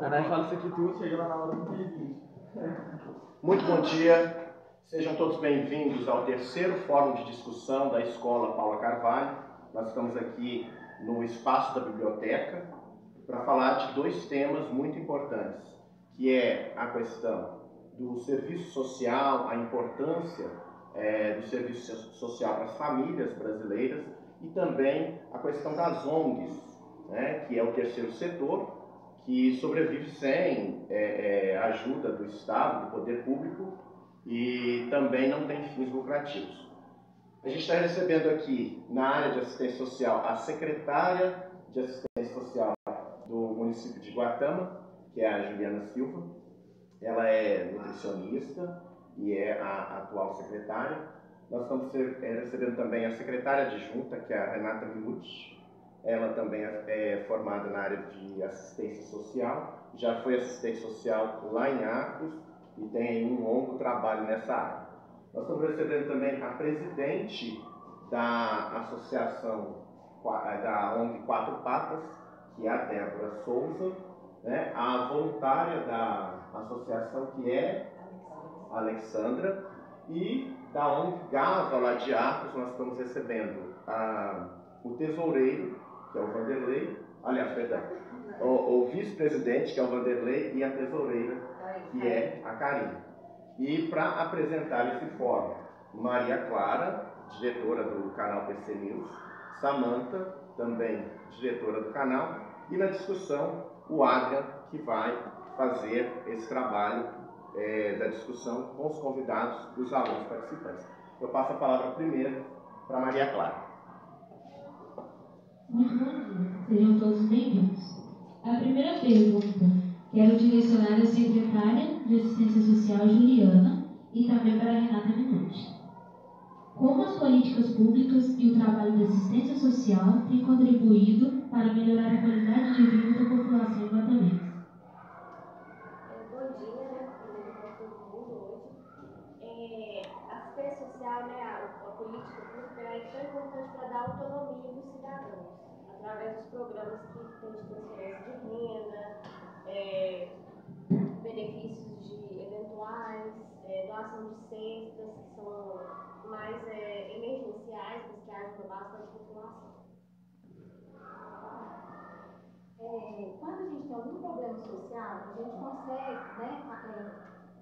fala isso aqui tudo, chega lá na hora do vídeo. Muito bom dia, sejam todos bem-vindos ao terceiro fórum de discussão da Escola Paula Carvalho. Nós estamos aqui no espaço da biblioteca para falar de dois temas muito importantes, que é a questão do serviço social, a importância do serviço social para as famílias brasileiras e também a questão das ONGs, né, que é o terceiro setor, que sobrevive sem ajuda do Estado, do poder público e também não tem fins lucrativos. A gente está recebendo aqui, na área de assistência social, a secretária de assistência social do município de Guatama, que é a Juliana Silva. Ela é nutricionista e é a atual secretária. Nós estamos recebendo também a secretária adjunta, que é a Renata Milucci. Ela também é formada na área de assistência social, já foi assistente social lá em Arcos e tem um longo trabalho nessa área. Nós estamos recebendo também a presidente da associação da ONG Quatro Patas, que é a Débora Souza, né? A voluntária da associação, que é a Alexandra, e da ONG Gava, lá de Arcos, nós estamos recebendo o tesoureiro, que é o Vanderlei, aliás, perdão, o vice-presidente, que é o Vanderlei, e a tesoureira, que é a Karine. E para apresentar esse fórum, Maria Clara, diretora do canal PC News, Samantha, também diretora do canal, e na discussão, o Adrian, que vai fazer esse trabalho da discussão com os convidados e os alunos participantes. Eu passo a palavra primeiro para Maria Clara. Muito bom dia, sejam todos bem-vindos. A primeira pergunta quero direcionar à secretária de Assistência Social, Juliana, e também para a Renata Minucci. Como as políticas públicas e o trabalho de assistência social têm contribuído para melhorar a qualidade de vida da população guatamense? Bom dia, para todo mundo hoje. A assistência social, né, a política pública, é tão importante para dar autonomia dos cidadãos, através dos programas que tem de transferência de renda, benefícios de eventuais, doação de cestas, que são mais emergenciais, mas que ajudam bastante a população. Quando a gente tem algum problema social, a gente consegue, né,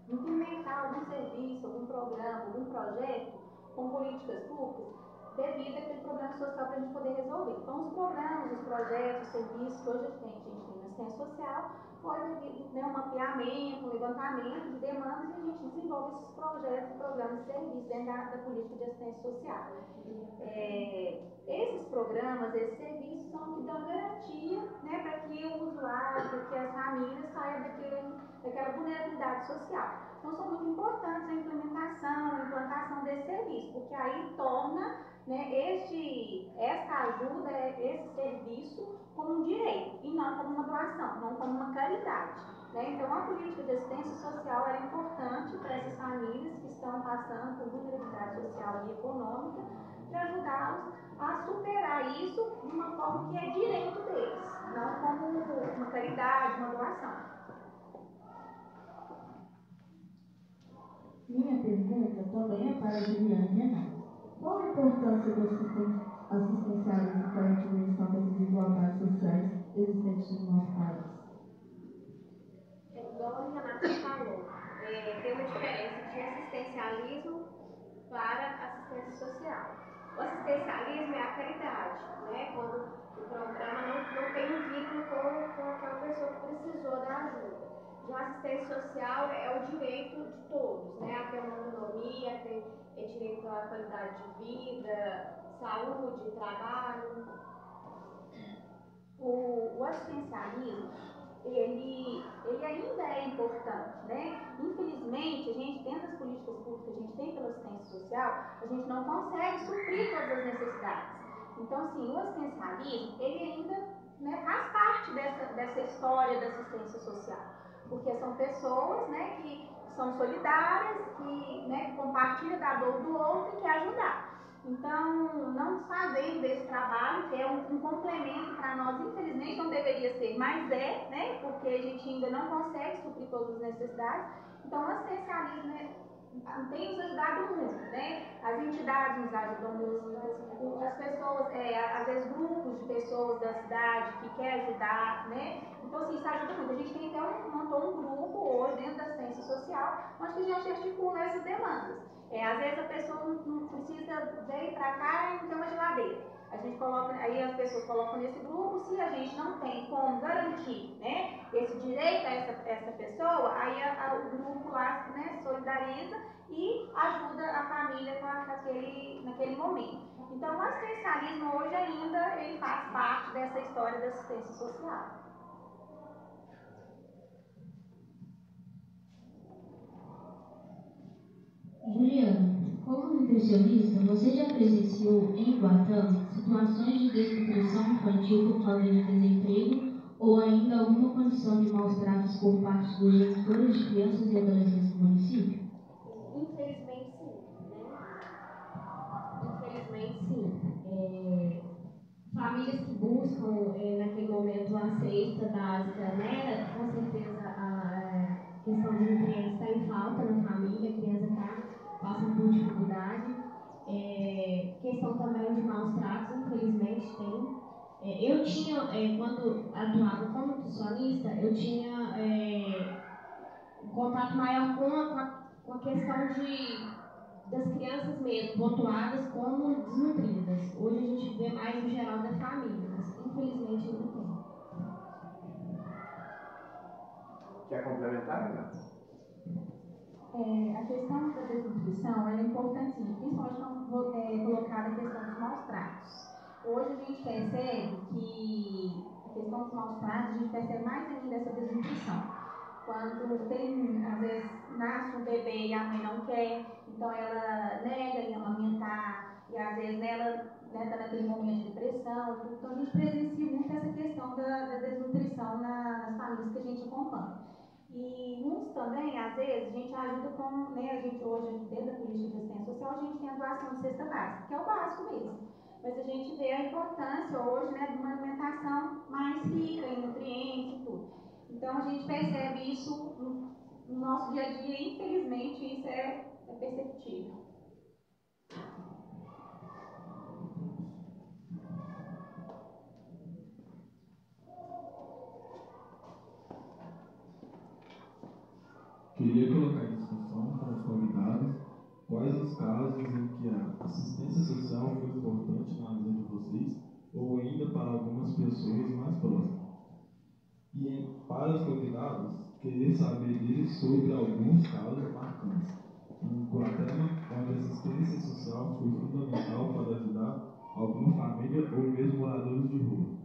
implementar algum serviço, algum programa, algum projeto com políticas públicas devido àquele problema social para a gente poder resolver. Então, os programas, os projetos, os serviços que hoje a gente tem na assistência social foi devido, né, um mapeamento, um levantamento de demandas, e a gente desenvolve esses projetos, programas e serviços dentro da política de assistência social. Esses programas, esses serviços são que dão garantia, né, para que o usuário, para que as famílias saiam daquela vulnerabilidade social. Então, são muito importantes a implantação desse serviço, porque aí torna, né, essa ajuda, esse serviço como um direito e não como uma doação, não como uma caridade. Né? Então, a política de assistência social é importante para essas famílias que estão passando por vulnerabilidade social e econômica, para ajudá-los a superar isso de uma forma que é direito deles, não como uma caridade, uma doação. Minha pergunta também é para a Juliana e Renata. Qual a importância do assistencialismo para a diminuição das desigualdades sociais existentes no nosso país? Igual a Renata falou, tem uma diferença de assistencialismo para assistência social. O assistencialismo é a caridade, né? Quando o programa não tem um vínculo com aquela pessoa que precisou da ajuda. Já a assistência social é o direito de todos, né? A ter uma autonomia, a ter direito à qualidade de vida, saúde, trabalho. O assistencialismo, ele ainda é importante, né? Infelizmente, a gente, dentro das políticas públicas que a gente tem pela assistência social, a gente não consegue suprir todas as necessidades. Então, assim, o assistencialismo, ele ainda, né, faz parte dessa história da assistência social, porque são pessoas, né, que são solidárias, que, né, compartilham da dor do outro e querem ajudar. Então, não desfazendo desse trabalho, que é um complemento para nós, infelizmente não deveria ser, mas né? Porque a gente ainda não consegue suprir todas as necessidades. Então, o assistencialismo, né, tem nos ajudado muito, né? As entidades nos ajudam muito, as pessoas, às vezes grupos de pessoas da cidade que querem ajudar, né? Então, assim, isso ajuda muito. A gente tem até montou um grupo hoje dentro da assistência social, onde a gente articula essas demandas. Às vezes a pessoa não precisa vir para cá e não tem uma geladeira. A gente coloca, aí as pessoas colocam nesse grupo, se a gente não tem como garantir, né, esse direito a essa pessoa, aí o grupo lá, né, solidariza e ajuda a família naquele momento. Então o assistencialismo hoje ainda ele faz parte dessa história da assistência social. Juliana, como nutricionista, você já presenciou em Iguatã situações de desnutrição infantil por causa de desemprego ou ainda alguma condição de maus tratos por parte dos genitores de crianças e adolescentes do município? Infelizmente, sim. Né? Infelizmente, sim. Famílias que buscam, naquele momento, a cesta básica, né? Com certeza a questão de nutrientes está em falta na família, a criança passa por dificuldade. Questão também de maus tratos, infelizmente tem. Eu tinha, quando atuava como nutricionista, eu tinha um contato maior com a questão das crianças mesmo, pontuadas como desnutridas. Hoje a gente vê mais no geral da família, mas infelizmente ainda tem. Quer complementar, Renato? A questão da desnutrição é importantíssima, principalmente quando colocada a questão dos maus tratos. Hoje a gente percebe que a questão dos maus tratos, a gente percebe mais ainda essa desnutrição. Quando tem, às vezes, nasce um bebê e a mãe não quer, então ela nega em amamentar, e às vezes ela está naquele momento de depressão. Então a gente presencia muito essa questão da desnutrição nas famílias que a gente acompanha. E muitos também, às vezes, a gente ajuda com, né, a gente hoje, dentro da política de assistência social, a gente tem a doação de cesta básica, que é o básico mesmo. Mas a gente vê a importância hoje, né, de uma alimentação mais rica em nutrientes e tudo. Então a gente percebe isso no nosso dia a dia, infelizmente isso é perceptível. Queria colocar em discussão com os convidados quais os casos em que a assistência social foi importante na vida de vocês ou ainda para algumas pessoas mais próximas. E para os convidados, queria saber deles sobre alguns casos marcantes em Guatemala, onde a assistência social foi fundamental para ajudar alguma família ou mesmo moradores de rua.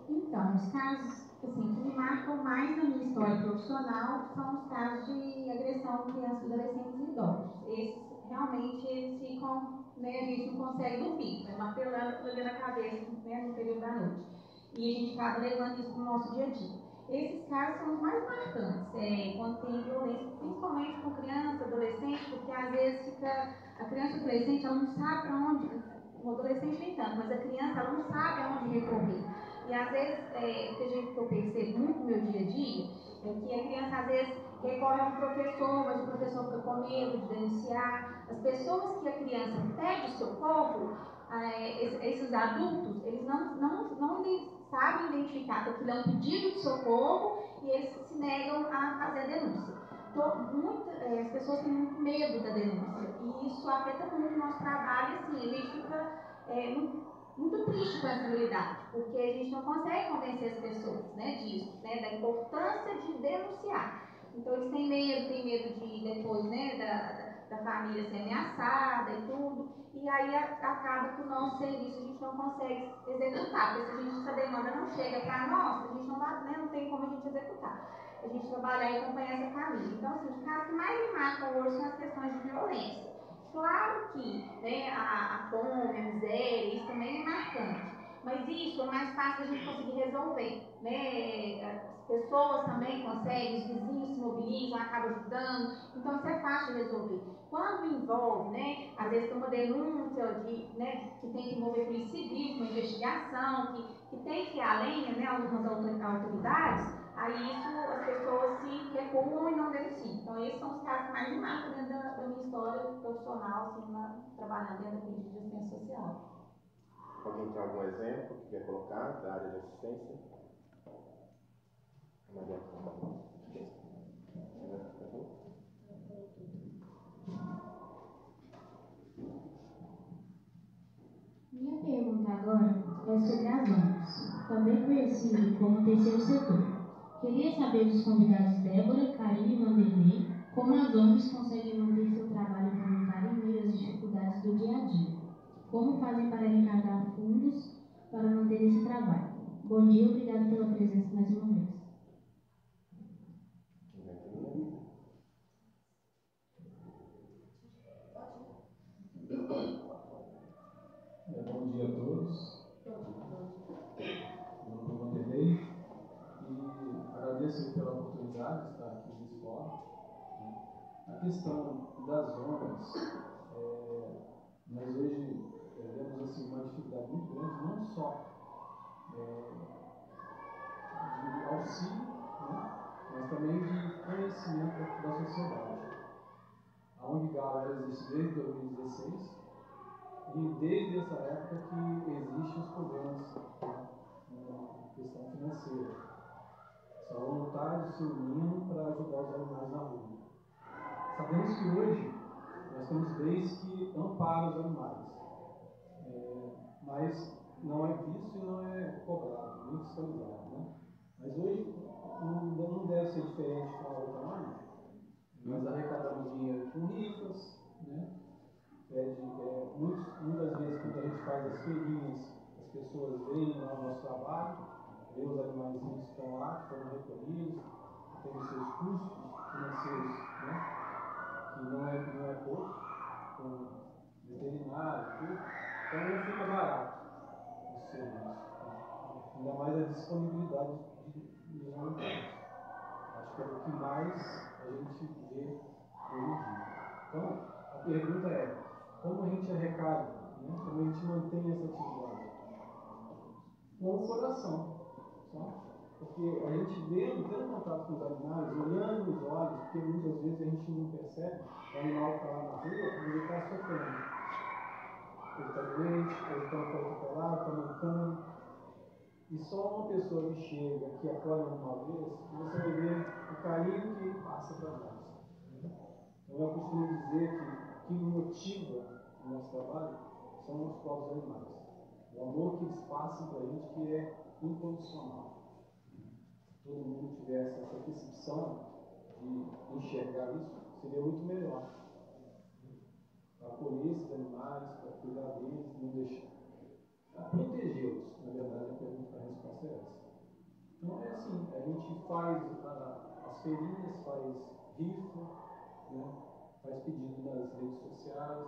Então, os casos assim, que me marcam mais na minha história profissional são os casos de agressão de crianças, adolescentes e idosos. Esses realmente eles ficam, né, a gente não consegue dormir, né, martelando tudo ali na cabeça, né, no período da noite. E a gente acaba levando isso para o nosso dia a dia. Esses casos são os mais marcantes, quando tem violência, principalmente com criança, adolescente, porque às vezes fica a criança e adolescente, ela não sabe para onde, o adolescente nem tanto, mas a criança ela não sabe aonde recorrer. E às vezes, que eu percebo muito no meu dia a dia, é que a criança às vezes recorre a um professor, mas o professor fica com medo de denunciar. As pessoas que a criança pede socorro, esses adultos, eles não sabem identificar que aquilo é um pedido de socorro e eles se negam a fazer a denúncia. As pessoas têm muito medo da denúncia e isso afeta muito o nosso trabalho, assim, a gente fica muito triste com essa realidade, porque a gente não consegue convencer as pessoas, né, disso, né, da importância de denunciar. Então eles têm medo de depois, né, da família ser ameaçada e tudo, e aí acaba que o nosso serviço a gente não consegue executar, porque se essa demanda não chega para nós, a gente não tem como a gente executar. A gente trabalhar e acompanhar essa família. Então, assim, os casos que mais me marcam hoje são as questões de violência. Claro que, né, a fome, a miséria, isso também é marcante. Mas isso é mais fácil a gente conseguir resolver, né? As pessoas também conseguem, os vizinhos se mobilizam, acabam ajudando, então isso é fácil de resolver. Quando envolve, né, às vezes tem uma denúncia né, que tem que envolver polícia civil, uma investigação, que tem que ir além, né, algumas autoridades, aí isso as pessoas se recuam e não denunciam. Então esses são os casos mais de marca dentro da minha história profissional, assim, trabalhando dentro da política de assistência social. Alguém tem algum exemplo que quer colocar da área de assistência? Minha pergunta agora é sobre as ONGs, também conhecido como terceiro setor. Queria saber dos convidados Débora, Karine e Vanderlei como as ONGs conseguem manter seu trabalho voluntário em meio às dificuldades do dia a dia. Como fazem para arrecadar fundos para manter esse trabalho? Bom dia e obrigado pela presença mais uma vez. Bom dia a todos. Meu nome é Vanderlei e agradeço pela oportunidade de estar aqui nesse fórum. A questão das ONGs, nós hoje vemos assim, uma dificuldade muito grande, não só de auxílio, né, mas também de conhecimento da sociedade. A ONG Gala existe desde 2016 e desde essa época que existem os problemas, né, na questão financeira. São voluntários se unindo para ajudar os animais na rua. Sabemos que hoje nós temos leis que amparam os animais, mas não é visto e não é cobrado, nem fiscalizado, né? Mas hoje não deve ser diferente com a outra ONG. Nós arrecadamos dinheiro com rifas, né? Muitas vezes quando a gente faz as feirinhas, as pessoas veem lá o nosso trabalho, veem os animaizinhos que estão lá, que foram recolhidos, tem os seus custos financeiros, né? Que não é pouco, com veterinário, tudo, então não fica barato o serviço, né? Ainda mais a disponibilidade de voluntários. Acho que é o que mais a gente vê hoje em dia. Então, a pergunta é, como a gente arrecada, né? Como a gente mantém essa atividade? Com o coração, sabe? Porque a gente tendo contato com os animais, olhando nos olhos, porque muitas vezes a gente não percebe, o animal está lá na rua, ele está sofrendo. Ele está doente, ele está atropelado, está mancando. E só uma pessoa que chega, que acolhe uma vez, você vai ver o carinho que ele passa para nós. Então eu costumo dizer que o que motiva o nosso trabalho são os próprios animais. O amor que eles passam para a gente que é incondicional. Se todo mundo tivesse essa percepção de enxergar isso, seria muito melhor. Para acolher esses animais, para cuidar deles, não deixar. Para protegê-los, na verdade, a resposta é essa. Então é assim, a gente faz as feirinhas, faz rifa, né? Faz pedido nas redes sociais,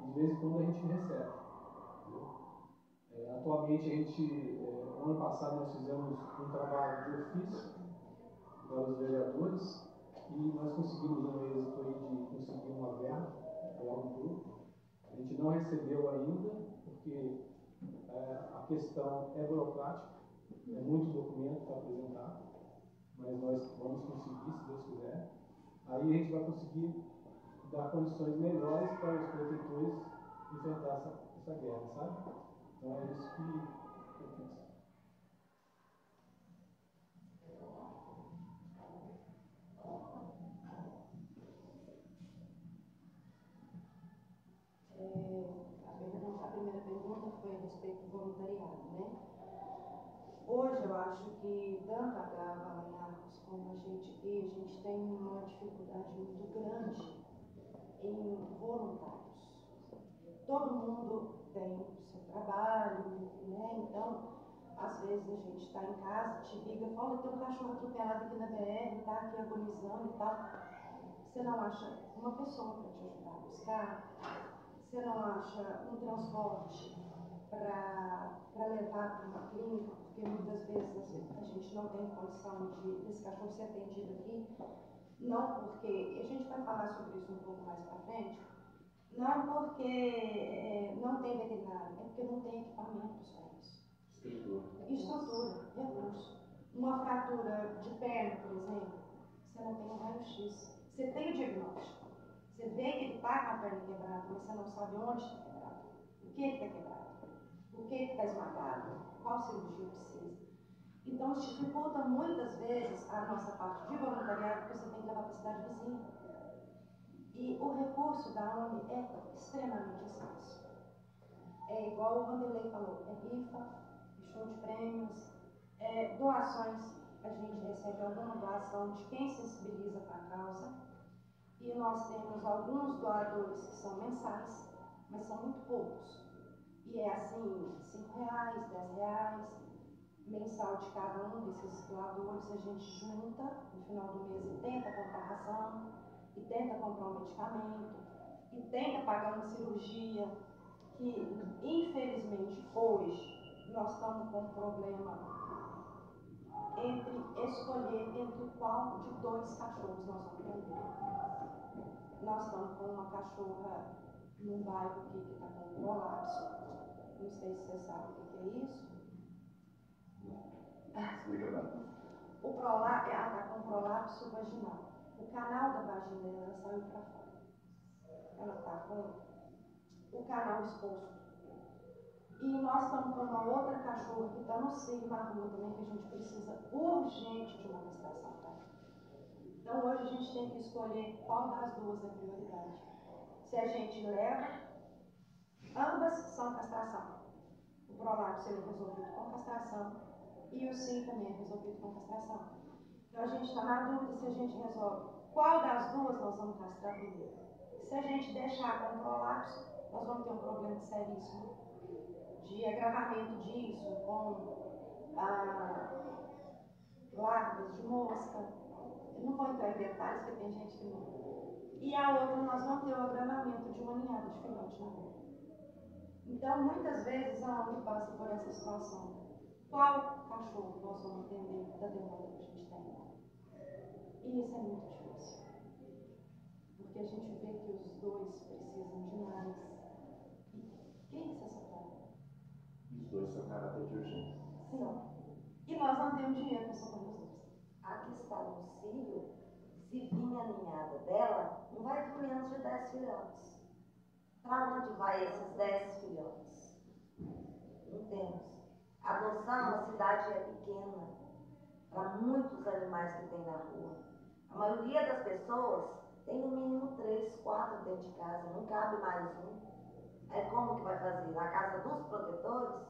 e de vez em quando a gente recebe. Atualmente, ano passado nós fizemos um trabalho de ofício para os vereadores e nós conseguimos um êxito aí de conseguir uma verba para um grupo. A gente não recebeu ainda, porque a questão é burocrática, é muito documento para apresentar, mas nós vamos conseguir, se Deus quiser. Aí a gente vai conseguir dar condições melhores para os protetores enfrentar essa guerra, sabe? Então é isso que eu penso. A primeira pergunta foi a respeito do voluntariado, né? Hoje eu acho que tanto a Gava e a Arcos como a gente aqui, a gente tem uma dificuldade muito grande em voluntários. Todo mundo tem o seu trabalho, né? Então, às vezes a gente está em casa, te liga, fala, tem um cachorro atropelado aqui na BR, está aqui agonizando e tal. Você não acha uma pessoa para te ajudar a buscar, você não acha um transporte para levar para uma clínica, porque muitas vezes a gente não tem condição desse cachorro ser atendido aqui, não porque, a gente vai falar sobre isso um pouco mais para frente, não porque não tem veterinário, é porque não tem equipamentos para isso. Estrutura, recurso. Uma fratura de perna, por exemplo, você não tem um raio-x. Você tem o diagnóstico. Você vê que ele está com a perna quebrada, mas você não sabe onde está quebrado. O que está quebrado? O que está esmagado? Qual cirurgia precisa? Então, isso dificulta muitas vezes a nossa parte de voluntariado, porque você tem que levar para a cidade vizinha. E o recurso da ONG é extremamente escasso. É igual o Vanderlei falou, é rifa, show de prêmios, doações. A gente recebe alguma doação de quem sensibiliza para a causa. E nós temos alguns doadores que são mensais, mas são muito poucos. E é assim, R$5, R$10, mensal de cada um desses doadores, a gente junta no final do mês e tenta comprar ração, e tenta comprar um medicamento, e tenta pagar uma cirurgia, que infelizmente hoje nós estamos com um problema entre escolher entre qual de 2 cachorros nós vamos vender. Nós estamos com uma cachorra num bairro aqui que está com prolapso. Não sei se você sabe o que é isso. O prolapso, ela está com prolapso vaginal. O canal da vagina dela saiu para fora. Ela está com o canal exposto. E nós estamos com uma outra cachorra que está no cio na rua também, que a gente precisa urgente de uma castração. Então hoje a gente tem que escolher qual das duas é prioridade. Se a gente leva, ambas são castração. O prolapso é resolvido com castração e o cio também é resolvido com castração. Então a gente está na dúvida se a gente resolve qual das duas nós vamos castrar primeiro. Se a gente deixar com prolapso, nós vamos ter um problema seríssimo de agravamento disso, com larvas de mosca. Eu não vou entrar em detalhes, porque tem gente que não. E a outra, nós vamos ter o agravamento de uma ninhada de filhote na rua. Então, muitas vezes, a ONG passa por essa situação. Qual cachorro nós vamos atender da demanda que a gente tem? E isso é muito difícil. Porque a gente vê que os dois precisam de mais. E quem que você separa? Os dois são caráter de urgência. Sim. E nós não temos dinheiro para separar os dois. A que está no cio, se vir a ninhada dela, não vai vir menos de 10 filhotes. Para onde vai esses 10 filhotes? Não temos. A adoção, a cidade é pequena para muitos animais que tem na rua. A maioria das pessoas tem no mínimo 3, 4 dentro de casa, não cabe mais um. Aí como que vai fazer? Na casa dos protetores,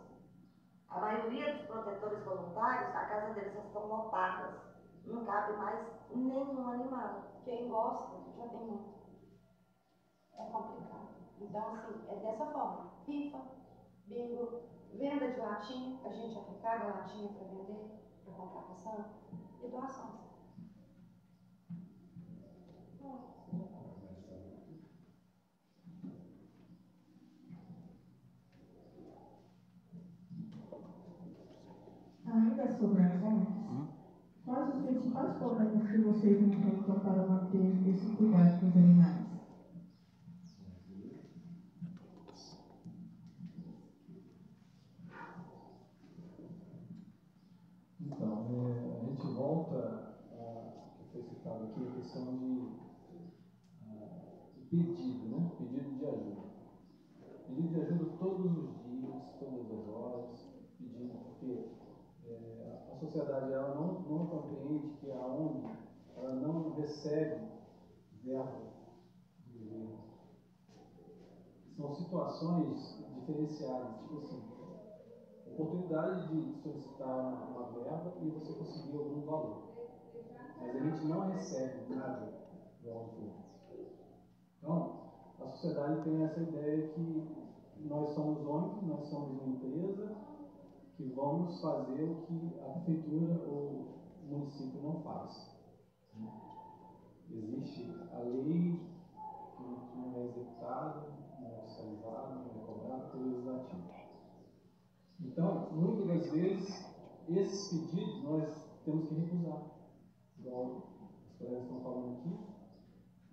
a maioria dos protetores voluntários, a casa deles já estão lotadas. Não cabe mais nenhum animal. Quem gosta já tem muito. É complicado. Então, assim, é dessa forma. Rifa, bingo, venda de latinha, a gente arrecada a latinha para vender, para comprar ração, e doações. Ainda sobre as ONGs, quais os principais problemas que vocês enfrentam para manter esse cuidado com os animais? Então, a gente volta a que foi citado aqui, a questão de pedido, né? Pedido de ajuda. Pedido de ajuda todos os dias, todas as horas, pedindo, porque a sociedade ela não compreende que a ONG ela não recebe verba do governo. São situações diferenciadas, tipo assim, oportunidade de solicitar uma verba e você conseguir algum valor. Mas a gente não recebe nada do órgão. Então, a sociedade tem essa ideia que nós somos ONG, nós somos uma empresa que vamos fazer o que a prefeitura ou o município não faz. Existe a lei que não é executada, não é fiscalizada, não é cobrada pelo legislativo. Então, muitas das vezes, esses pedidos nós temos que recusar. Igual os colegas estão falando aqui,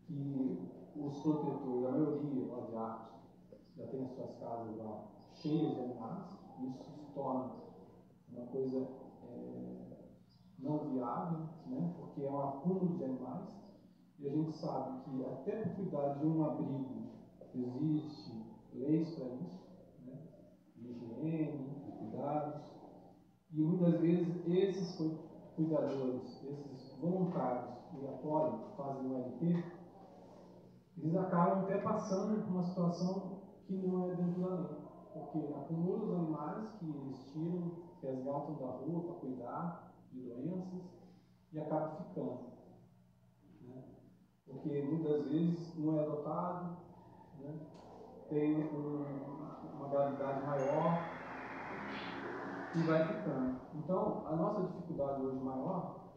que os protetores, a maioria lá de Arcos, já tem as suas casas lá cheias de animais. Isso se torna uma coisa não viável, né? Porque é um acúmulo de animais. E a gente sabe que até para cuidar de um abrigo existe leis para isso, né? De higiene, de cuidados. E muitas vezes esses cuidadores, esses voluntários que apoiam, fazem o LT, eles acabam até passando por uma situação que não é dentro da lei. Porque acumulam os animais que eles tiram, resgatam da rua para cuidar de doenças e acabam ficando. Né? Porque muitas vezes não é adotado, né? Tem uma gravidade maior e vai ficando. Então, a nossa dificuldade hoje maior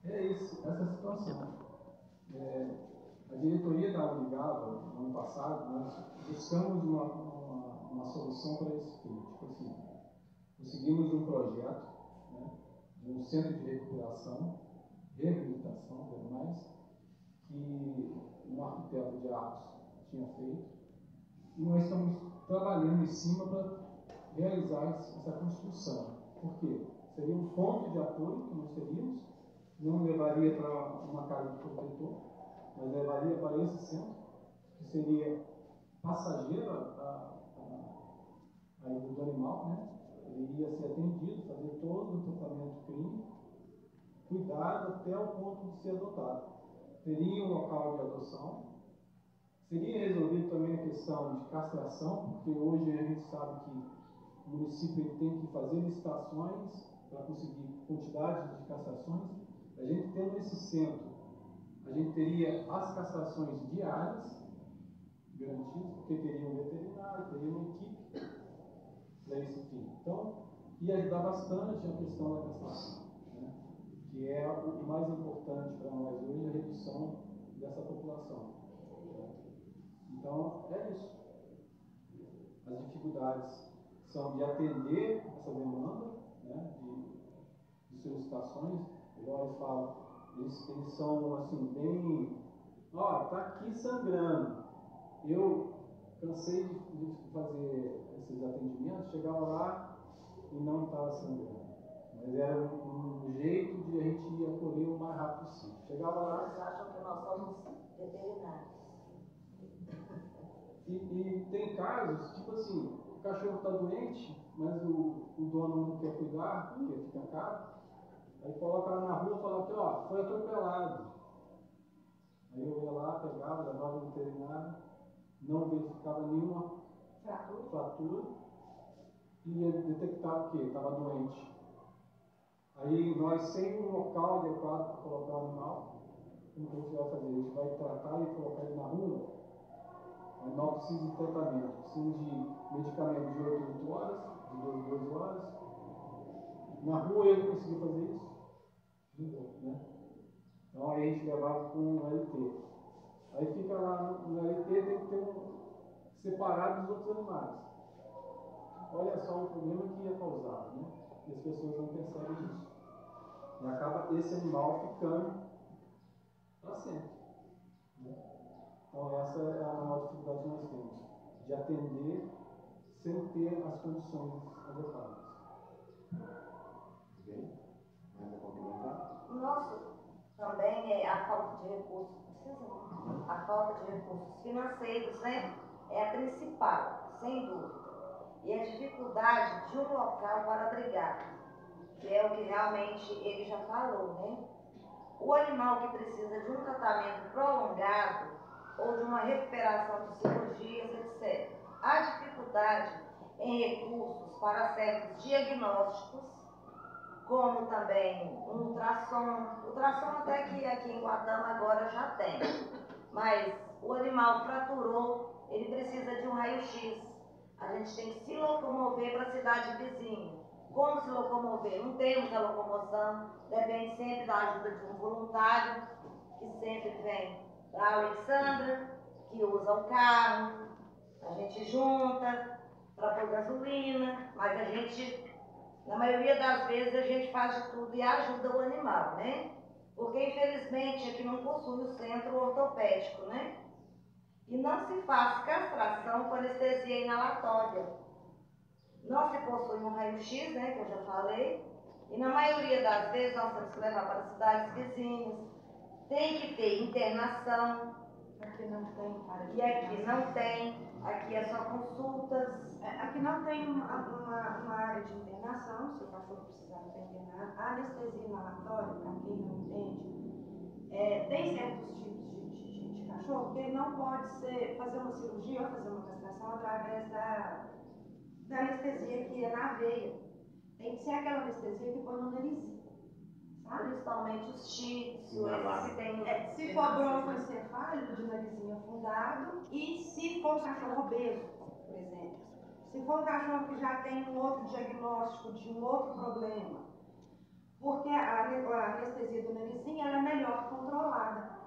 é essa situação. A diretoria da Unigava, no ano passado, nós buscamos uma solução para esse fim. Tipo assim, conseguimos um projeto, né, de um centro de recuperação, reabilitação de animais, que um arquiteto de Arcos tinha feito, e nós estamos trabalhando em cima para realizar essa construção. Por quê? Seria um ponto de apoio que nós teríamos, não levaria para uma casa de protetor, mas levaria para esse centro, que seria passageiro a ida do animal, né? Ele ia ser atendido, fazer todo o tratamento clínico, cuidado até o ponto de ser adotado. Teria um local de adoção, seria resolvido também a questão de castração, porque hoje a gente sabe que o município tem que fazer licitações para conseguir quantidade de castrações. A gente tendo esse centro, a gente teria as castrações diárias garantidas, porque teria um veterinário, teria uma equipe para esse fim. Então, ia ajudar bastante a questão da castração, né? Que é o mais importante para nós hoje, a redução dessa população. Então, é isso. As dificuldades são de atender essa demanda, né, de solicitações. Igual eles falam, eles são assim, bem. Ó, tá aqui sangrando. Eu cansei de fazer esses atendimentos, chegava lá e não estava sangrando. Mas era um jeito de a gente ir acolher o mais rápido possível. Chegava lá. Eles acham que nós somos veterinários. E tem casos, tipo assim, o cachorro está doente, mas o dono não quer cuidar, porque fica caro. Aí coloca lá na rua e fala que, ó, foi atropelado. Aí eu ia lá, pegava, levava no veterinário, não verificava nenhuma fratura e ele detectava o quê? Estava doente. Aí nós, sem um local adequado para colocar o animal, como que a gente vai fazer? A gente vai tratar e colocar ele na rua. O animal precisa de tratamento, precisa de medicamento de 8 horas, de 12 horas. Na rua eu não consegui fazer isso. Né? Então aí a gente levava com um LT. Aí fica lá no LT, tem que ter separado dos outros animais. Olha só o problema que ia causar, né? E as pessoas não percebem isso. E acaba esse animal ficando para sempre. Né? Então essa é a maior dificuldade que nós temos, de atender sem ter as condições adequadas. Bem, mais a complementar? O nosso também é a falta de recursos, a falta de recursos financeiros, né? É a principal, sem dúvida. E a dificuldade de um local para abrigar, que é o que realmente ele já falou, né? O animal que precisa de um tratamento prolongado ou de uma recuperação de cirurgias, etc. A dificuldade em recursos para certos diagnósticos, como também um ultrassom. Ultrassom até que aqui em Guatama agora já tem. Mas o animal fraturou, ele precisa de um raio-x. A gente tem que se locomover para a cidade vizinha. Como se locomover? Não temos a locomoção, depende sempre da ajuda de um voluntário, que sempre vem da Alexandra, que usa o carro, a gente junta, para pôr gasolina, mas a gente, na maioria das vezes, a gente faz de tudo e ajuda o animal, né? Porque, infelizmente, aqui não possui o centro ortopédico, né? E não se faz castração com anestesia inalatória. Não se possui um raio-x, né, que eu já falei. E na maioria das vezes nós temos que levar para cidades vizinhas. Tem que ter internação. Aqui não tem área de E aqui não tem. Aqui é só consultas. Aqui não tem uma área de internação, se o cachorro precisar ser internado. A anestesia inalatória, para quem não entende, tem certos tipos de cachorro que ele não pode fazer uma cirurgia ou fazer uma castração através da anestesia que é na veia. Tem que ser aquela anestesia que põe no narizinho, sabe? Principalmente os chips, se for broncoencefálico de narizinho afundado e se for um cachorro obeso, por exemplo. Se for um cachorro que já tem um outro diagnóstico de um outro problema, porque a anestesia do narizinho ela é melhor controlada.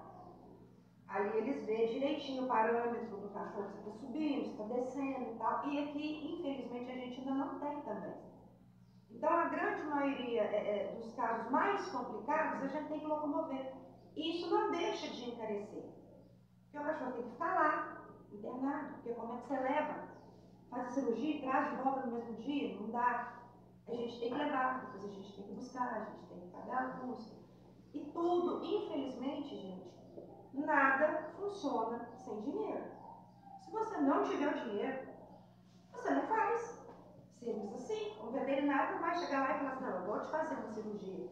Ali eles veem direitinho o parâmetro do cachorro, se está subindo, se está descendo e tal. E aqui, infelizmente, a gente ainda não tem também. Então, a grande maioria dos casos mais complicados, a gente tem que locomover. E isso não deixa de encarecer. Porque o cachorro tem que ficar lá, internado. Porque como é que você leva? Faz a cirurgia e traz de volta no mesmo dia? Não dá. A gente tem que levar, depois a gente tem que buscar, a gente tem que pagar a busca. E tudo, infelizmente, gente, nada funciona sem dinheiro. Se você não tiver o dinheiro, você não faz. Simples assim. O veterinário vai chegar lá e falar assim, não, eu vou te fazer uma cirurgia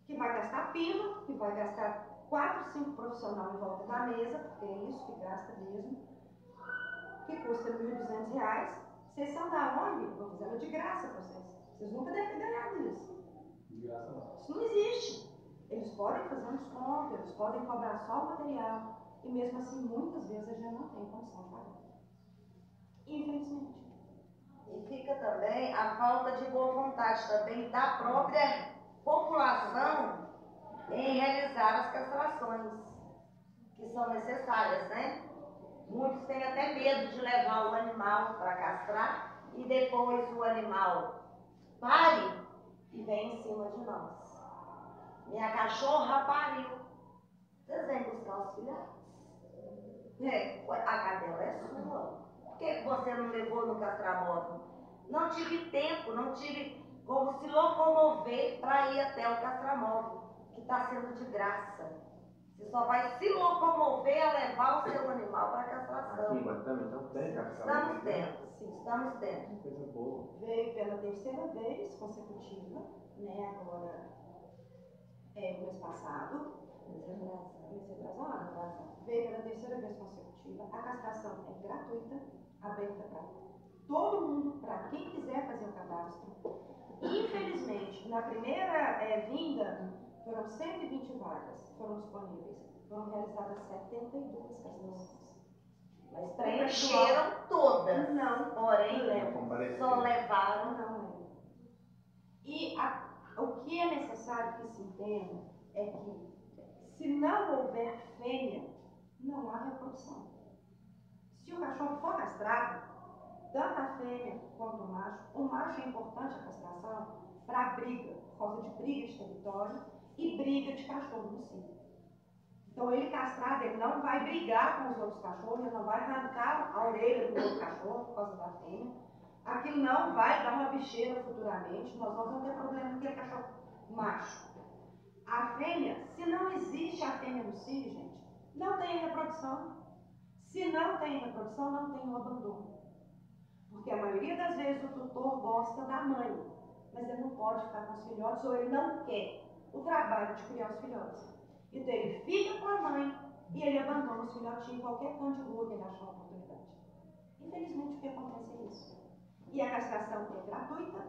que vai gastar pila, que vai gastar 4, 5 profissionais em volta da mesa, porque é isso que gasta mesmo, que custa R$1.200. Vocês são da onde? Eu vou fazer ela de graça para vocês. Vocês nunca devem ter ganhado isso. De graça não. Isso não existe. Eles podem fazer um desconto, eles podem cobrar só o material. E mesmo assim, muitas vezes a gente não tem condição de pagar. Infelizmente. E fica também a falta de boa vontade também da própria população em realizar as castrações que são necessárias, né? Muitos têm até medo de levar o animal para castrar e depois o animal pare e vem em cima de nós. Minha cachorra pariu. Vocês vêm buscar os filhotes? A cadela é sua. Por que você não levou no castramóvel? Não tive tempo, não tive como se locomover para ir até o castramóvel, que está sendo de graça. Você só vai se locomover a levar o seu animal para a castração. Aqui, mas também não tem castração. Estamos tendo, sim, estamos tendo. Coisa boa. Veio pela terceira vez consecutiva, né? Agora mês passado. Mês retrasado. Veio pela terceira vez consecutiva. A castração é gratuita, aberta para todo mundo, para quem quiser fazer o cadastro. Infelizmente, na primeira vinda, foram 120 vagas, foram disponíveis. Foram realizadas 72 castrações. Mas preencheram todas. Não, porém, só levaram. Não. E o que é necessário que se entenda é que, se não houver fêmea, não há reprodução. Se o cachorro for castrado, tanto a fêmea quanto o macho é importante a castração para briga, por causa de briga de território e briga de cachorro no cio. Então ele castrado, ele não vai brigar com os outros cachorros, ele não vai arrancar a orelha do outro cachorro por causa da fêmea. Aquilo não vai dar uma bicheira futuramente, nós não vamos ter problema com aquele cachorro macho. A fêmea, se não existe a fêmea no cio, gente, não tem reprodução. Se não tem reprodução, não tem o abandono. Porque a maioria das vezes o tutor gosta da mãe, mas ele não pode ficar com os filhotes ou ele não quer o trabalho de criar os filhotes. Então ele fica com a mãe e ele abandona os filhotinhos em qualquer canto de rua que ele achar uma oportunidade. Infelizmente o que acontece é isso. E a castração é gratuita,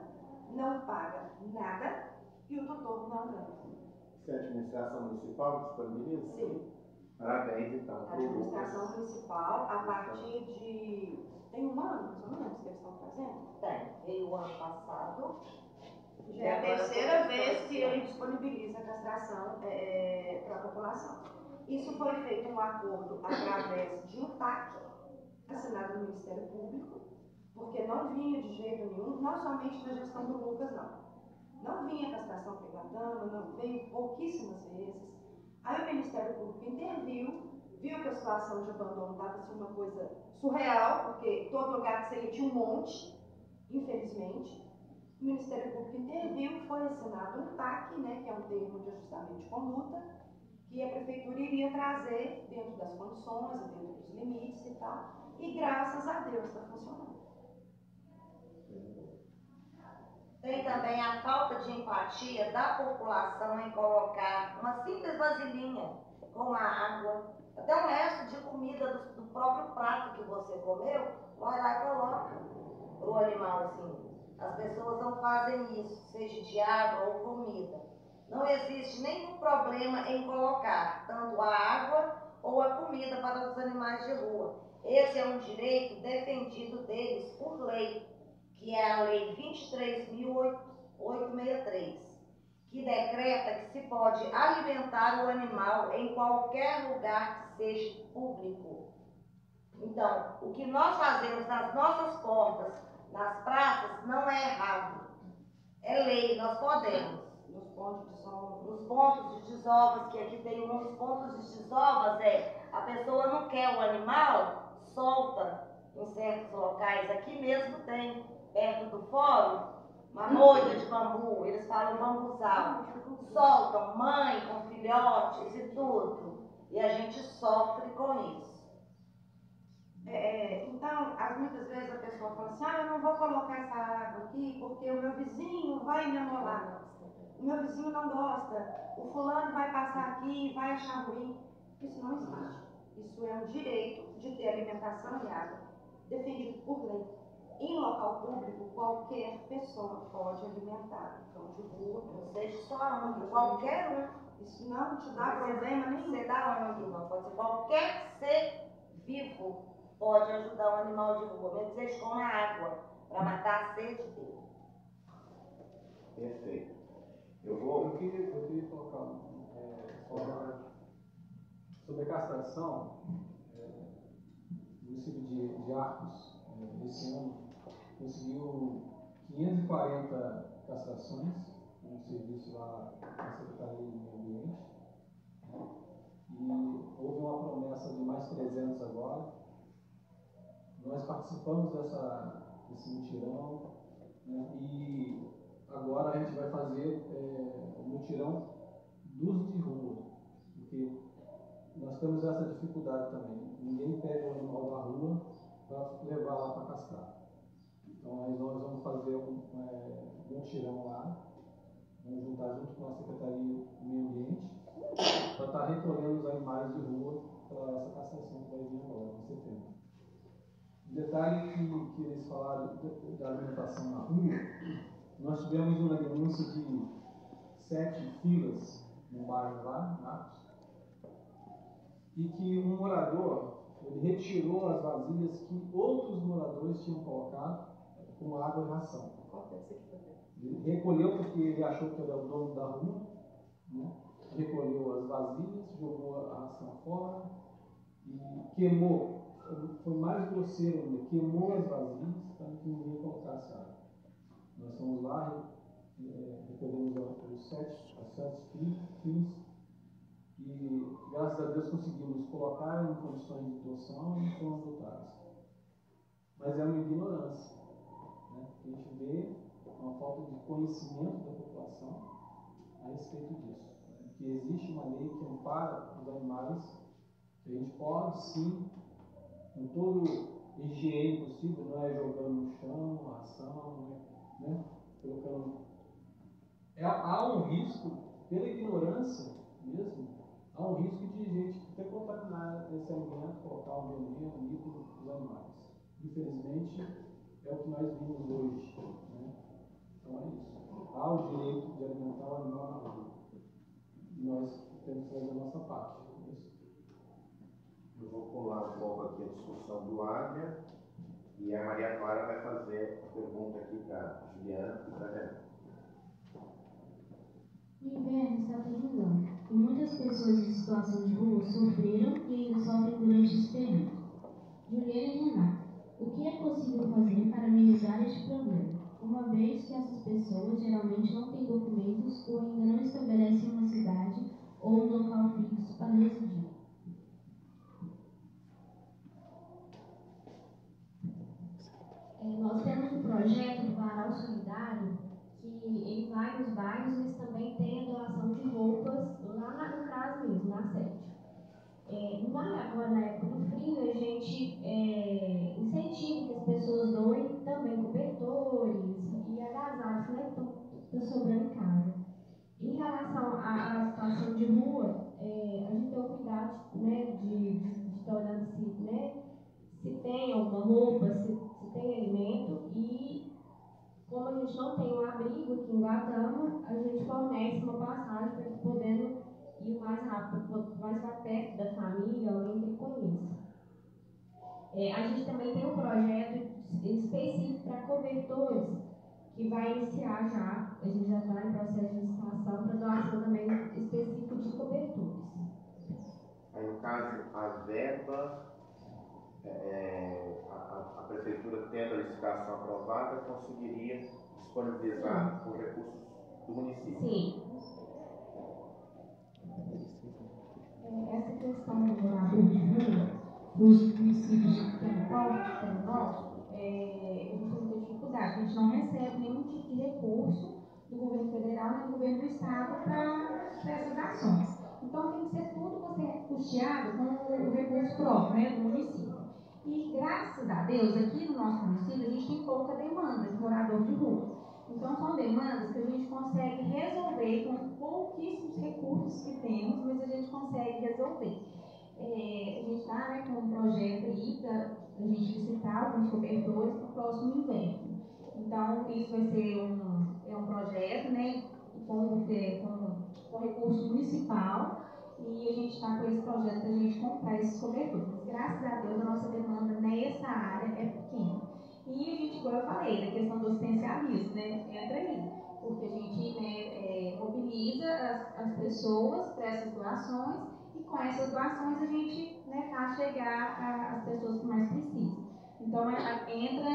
não paga nada e o tutor não ganha. Se a administração municipal disponibiliza? Sim. Parabéns, então. A administração municipal, a partir de... Tem um ano, mais ou menos, que eles estão fazendo? Tem. Veio o ano passado. Já é a terceira vez que ele disponibiliza a castração para a população. Isso foi feito um acordo através de um TAC, assinado no Ministério Público, porque não vinha de jeito nenhum, não somente na gestão do Lucas, não. Não vinha castração pregatama, não veio pouquíssimas vezes. Aí o Ministério Público interviu, viu que a situação de abandono estava uma coisa surreal, porque todo lugar que você ia tinha um monte, infelizmente. O Ministério Público interviu, foi assinado um TAC, né, que é um termo de ajustamento de conduta, que a Prefeitura iria trazer dentro das condições, dentro dos limites e tal, e graças a Deus está funcionando. Tem também a falta de empatia da população em colocar uma simples vasilhinha com a água, até o resto de comida do próprio prato que você comeu, vai lá e coloca para o animal assim. As pessoas não fazem isso, seja de água ou comida. Não existe nenhum problema em colocar tanto a água ou a comida para os animais de rua. Esse é um direito defendido deles por lei, que é a Lei 23.863, que decreta que se pode alimentar o animal em qualquer lugar que seja público. Então, o que nós fazemos nas nossas portas, nas praças, não é errado. É lei, nós podemos. Nos pontos de desovas, que aqui tem uns pontos de desovas, a pessoa não quer o animal, solta em certos locais. Aqui mesmo tem, perto do fórum, uma moita de bambu, eles falam bambuzal. Soltam mãe com filhotes e tudo. E a gente sofre com isso. Então, muitas vezes a pessoa fala assim, eu não vou colocar essa água aqui porque o meu vizinho vai me amolar. O meu vizinho não gosta. O fulano vai passar aqui e vai achar ruim. Isso não existe. Isso é um direito de ter alimentação e água, defendido por lei. Em local público, qualquer pessoa pode alimentar. Cão de rua, não seja só a ONG, qualquer um. Isso não te dá problema nenhum. Você dá ONG, não. Pode ser qualquer ser vivo pode ajudar um animal de rua, mesmo que seja com a água, para matar a sede dele. Perfeito. Eu queria colocar sobre a castração. O município de Arcos, esse ano, conseguiu 540 castrações, um serviço lá na Secretaria do Meio Ambiente. E houve uma promessa de mais 300 agora. Nós participamos desse mutirão, né, e agora a gente vai fazer o mutirão dos de rua, porque nós temos essa dificuldade também. Ninguém pega o animal da rua para levar lá para castrar. Então nós vamos fazer um mutirão lá, vamos juntar junto com a Secretaria do Meio Ambiente para estar recolhendo os animais de rua para essa castração que vai vir agora, em setembro. O detalhe que eles falaram da alimentação na rua, nós tivemos uma denúncia de 7 filas no bairro lá, Marcos, e que um morador ele retirou as vasilhas que outros moradores tinham colocado com água e ração. Ele recolheu porque ele achou que era o dono da rua, né? Recolheu as vasilhas, jogou a ração fora e queimou. Foi mais grosseiro ainda, queimou as vasilhas para que ninguém colocasse água. Nós fomos lá, recolhemos as 7 fios e, graças a Deus, conseguimos colocar em condições de doação e foram adotadas. Mas é uma ignorância, né? A gente vê uma falta de conhecimento da população a respeito disso. Né? Que existe uma lei que ampara os animais, que a gente pode sim, com todo higiene possível, não é jogando no chão, a ração, né? Colocando. Há um risco, pela ignorância mesmo, há um risco de gente até contaminar esse alimento, colocar um veneno, um líquido nos animais. Infelizmente, é o que nós vimos hoje, né? Então é isso. Há o direito de alimentar o animal na rua. E nós temos que fazer a nossa parte. Eu vou pular um pouco aqui a discussão do Águia e a Maria Clara vai fazer a pergunta aqui para a Juliana e para a Renan. O inverno está terminando e muitas pessoas em situação de rua sofreram e ainda sofrem durante esse período. Juliana e Renata, o que é possível fazer para vez que essas pessoas geralmente não têm documentos ou ainda não estabelecem uma cidade ou um local fixo para residir. Nós temos um projeto do Varal Solidário que ele vai nos bairros, mas também tem a doação de roupas lá no caso mesmo, na sede. Agora, na época do frio, a gente incentiva que as pessoas doem também cobertores e agasalhos, né, que estão sobrando em casa. Em relação à situação de rua, a gente tem o cuidado, né, de estar olhando se tem alguma roupa, se tem alimento, e como a gente não tem um abrigo aqui em Guatama, a gente fornece uma passagem para ele podendo ir o mais rápido, mais para perto da família, alguém que ele conheça. A gente também tem um projeto específico para cobertores, que vai iniciar já, a gente já está em processo de licitação para doação também específico de cobertores. Aí, no caso, a verba, a prefeitura tendo a licitação aprovada, conseguiria disponibilizar os recursos do município. Sim. Essa questão do morador de rua, dos municípios de pequeno porte, como o nosso, a gente tem muita dificuldade. A gente não recebe nenhum tipo de recurso do governo federal nem do governo do estado para essas ações. Então tem que ser tudo custeado com o recurso próprio, né, do município. E graças a Deus, aqui no nosso município, a gente tem pouca demanda de morador de rua. Então são demandas que a gente consegue resolver com pouquíssimos recursos que temos, mas a gente consegue resolver. A gente está, né, com um projeto aí para a gente licitar alguns cobertores para o próximo inverno. Então isso vai ser um projeto, né, com recurso municipal, e a gente está com esse projeto para a gente comprar esses cobertores. Mas graças a Deus a nossa demanda nessa área é pequena. E a gente, igual eu falei, na questão do assistencialismo, né, entra aí, porque a gente, né, mobiliza as pessoas para essas doações, e com essas doações a gente, né, faz chegar às pessoas que mais precisam. Então entra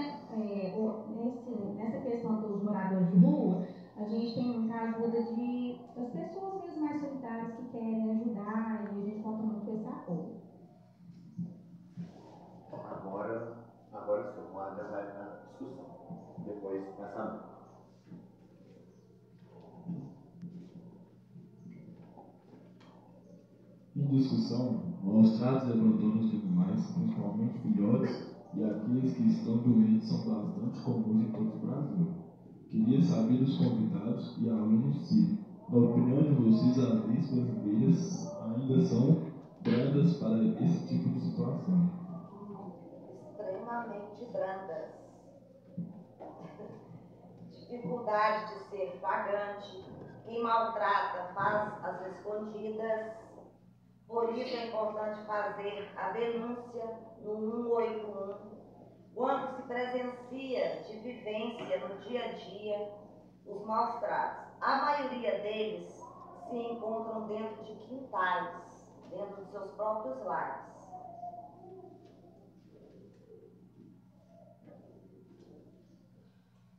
nessa questão dos moradores de rua, a gente tem muita ajuda das pessoas mesmo mais solidárias que querem ajudar, e a gente conta muito com esse apoio. Agora sim, vamos adentrar na discussão. Depois, pensamento. Em discussão, maus tratos e abandonos de animais, principalmente filhotes, e aqueles que estão doentes são bastante comuns em todo o Brasil. Queria saber dos convidados e alunos se, na opinião de vocês, as leis brasileiras ainda são brandas para esse tipo de situação. Extremamente brandas. Dificuldade de ser pagante, quem maltrata faz as escondidas. Por isso é importante fazer a denúncia no 181, quando se presencia de vivência no dia a dia os maus tratos. A maioria deles se encontram dentro de quintais, dentro de seus próprios lares.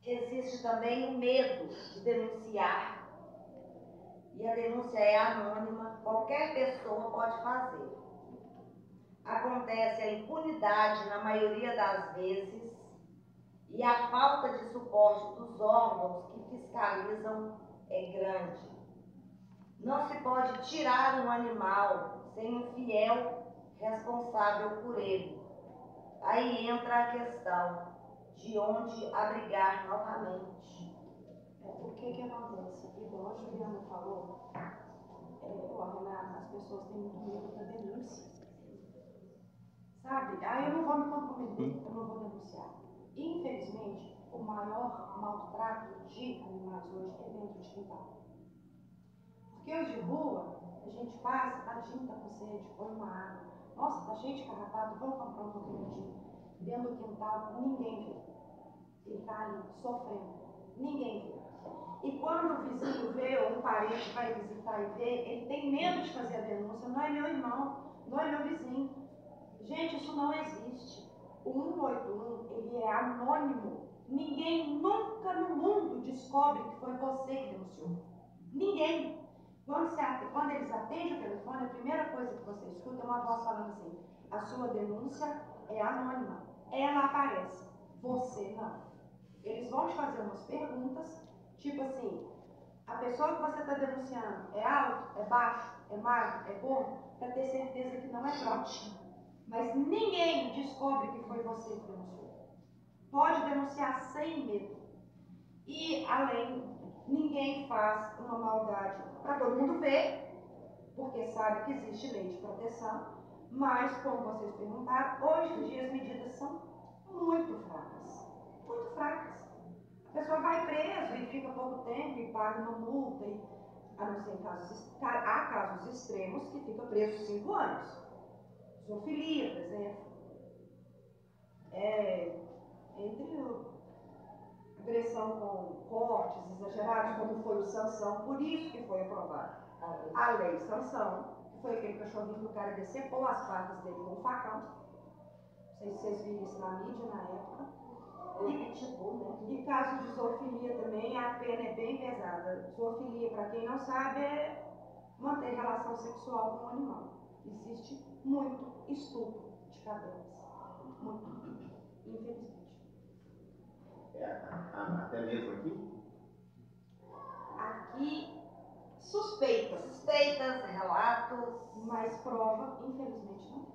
Existe também o medo de denunciar, e a denúncia é anônima, qualquer pessoa pode fazer. Acontece a impunidade na maioria das vezes e a falta de suporte dos órgãos que fiscalizam é grande. Não se pode tirar um animal sem um fiel responsável por ele. Aí entra a questão de onde abrigar novamente. O que acontece? Igual a Juliana falou, Renata, as pessoas têm muito medo da denúncia. Sabe? Eu não vou me comprometer, eu não vou denunciar. Infelizmente, o maior maltrato de animais hoje é dentro de quintal. Porque os de rua, a gente passa, tadinho, tá com sede, põe uma água. Nossa, tá cheio de carrapato, vamos comprar um pouquinho. Dentro do quintal, ninguém vê. Ele tá ali, sofrendo. Ninguém vê. E quando o vizinho vê, ou um parente vai visitar e vê, ele tem medo de fazer a denúncia. Não é meu irmão, não é meu vizinho. Gente, isso não existe. O 181, ele é anônimo. Ninguém nunca no mundo descobre que foi você que denunciou. Ninguém. Quando eles atendem o telefone, a primeira coisa que você escuta é uma voz falando assim: a sua denúncia é anônima. Ela aparece. Você não. Eles vão te fazer umas perguntas, tipo assim: a pessoa que você está denunciando é alto, é baixo, é magro, é gordo, para ter certeza que não é trote. Mas ninguém descobre que foi você que denunciou. Pode denunciar sem medo. E, além, ninguém faz uma maldade para todo mundo ver, porque sabe que existe lei de proteção, mas, como vocês perguntaram, hoje em dia as medidas são muito fracas. Muito fracas. A pessoa vai presa e fica pouco tempo e paga uma multa, e, a não ser em há casos extremos que fica preso 5 anos. Zoofilia, por exemplo. Entre agressão com cortes exagerados, como foi o Sansão, por isso que foi aprovada a lei Sansão, que foi aquele cachorrinho que o cara decepou as patas dele com um facão. Não sei se vocês viram isso na mídia na época. E caso de zoofilia também, a pena é bem pesada. Zoofilia, para quem não sabe, é manter relação sexual com o animal. Existe muito estupro de cadelas. Muito. Infelizmente. Até mesmo aqui? Aqui, suspeitas. Suspeitas, relatos. Mas prova, infelizmente, não.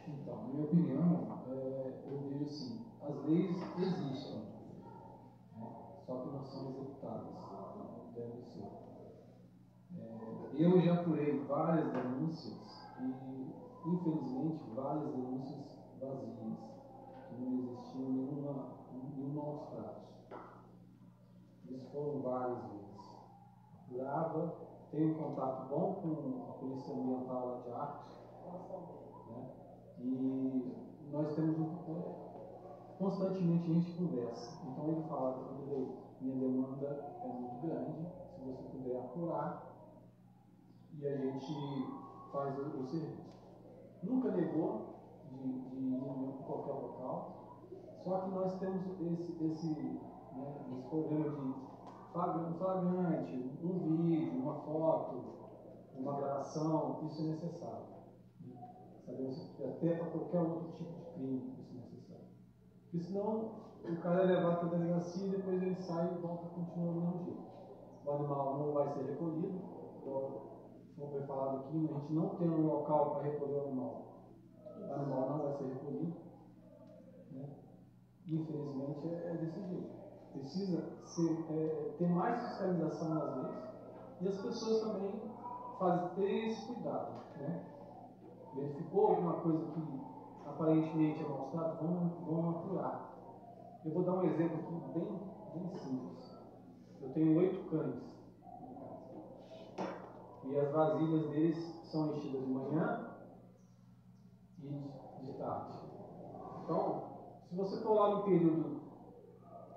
Então, na minha opinião, eu vejo assim, as leis existem, né? Só que não são executadas, não devem ser. Eu já apurei várias denúncias e, infelizmente, várias denúncias vazias, que não existia nenhuma aos tratos. Isso foram várias vezes. Apurava, tenho um contato bom com a Polícia Ambiental lá de Arcos, né? E nós temos constantemente a gente conversa. Então ele fala: minha demanda é muito grande, se você puder apurar, e a gente faz o serviço. Nunca negou de ir em qualquer local, só que nós temos esse problema de um flagrante, um vídeo, uma foto, uma gravação, isso é necessário. Até para qualquer outro tipo de crime, isso é necessário. Porque senão o cara é levado para a delegacia e depois ele sai e volta a continuar do mesmo jeito. O animal não vai ser recolhido, como foi falado aqui, a gente não tem um local para recolher o animal. O animal não vai ser recolhido, né? Infelizmente é desse jeito. Precisa ter mais fiscalização nas leis e as pessoas também ter esse cuidado, né? Verificou alguma coisa que aparentemente é maus tratos, vão apurar. Eu vou dar um exemplo aqui bem simples. Eu tenho 8 cães em casa. E as vasilhas deles são enchidas de manhã e de tarde. Então, se você for lá no período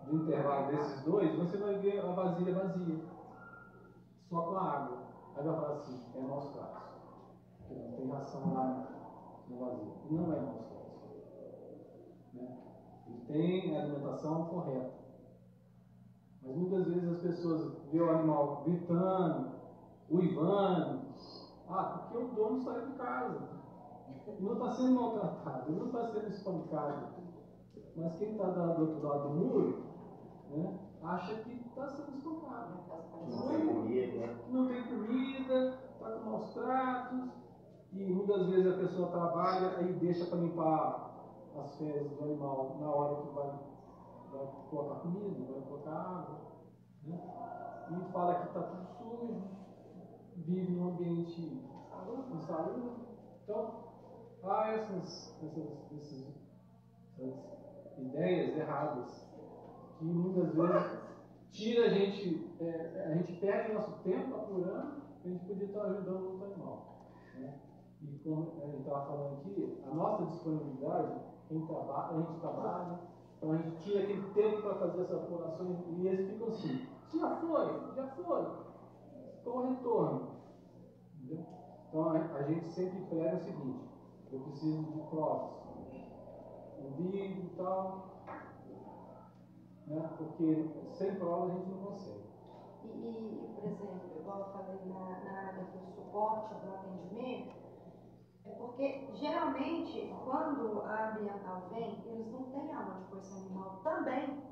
do intervalo desses dois, você vai ver a vasilha vazia, só com a água. Aí vai falar assim: é maus tratos. Porque não tem ração lá no vazio. E não é maus tratos, né? Ele tem a alimentação correta. Mas muitas vezes as pessoas veem o animal gritando, uivando. Porque o dono saiu de casa. Ele não está sendo maltratado, ele não está sendo espancado. Mas quem está do outro lado do muro, né, acha que está sendo espancado. Não tem comida. Não tem comida, está com maus tratos. E muitas vezes a pessoa trabalha e deixa para limpar as fezes do animal na hora que vai colocar comida, vai colocar água, né? E fala que está tudo sujo, vive num ambiente insalubre. Então, há essas ideias erradas que muitas vezes tira a gente perde nosso tempo apurando, a gente podia estar ajudando outro animal, né? E como a gente estava falando aqui, a nossa disponibilidade, a gente trabalha, então a gente tira aquele tempo para fazer essas apurações e eles ficam assim: já foi, com o retorno Entendeu? Então a gente sempre prega o seguinte: eu preciso de provas, um vídeo e tal, né? Porque sem provas a gente não consegue. Por exemplo, igual eu falei na área do suporte, do atendimento, é porque geralmente quando a ambiental vem, eles não têm aonde pôr esse animal também,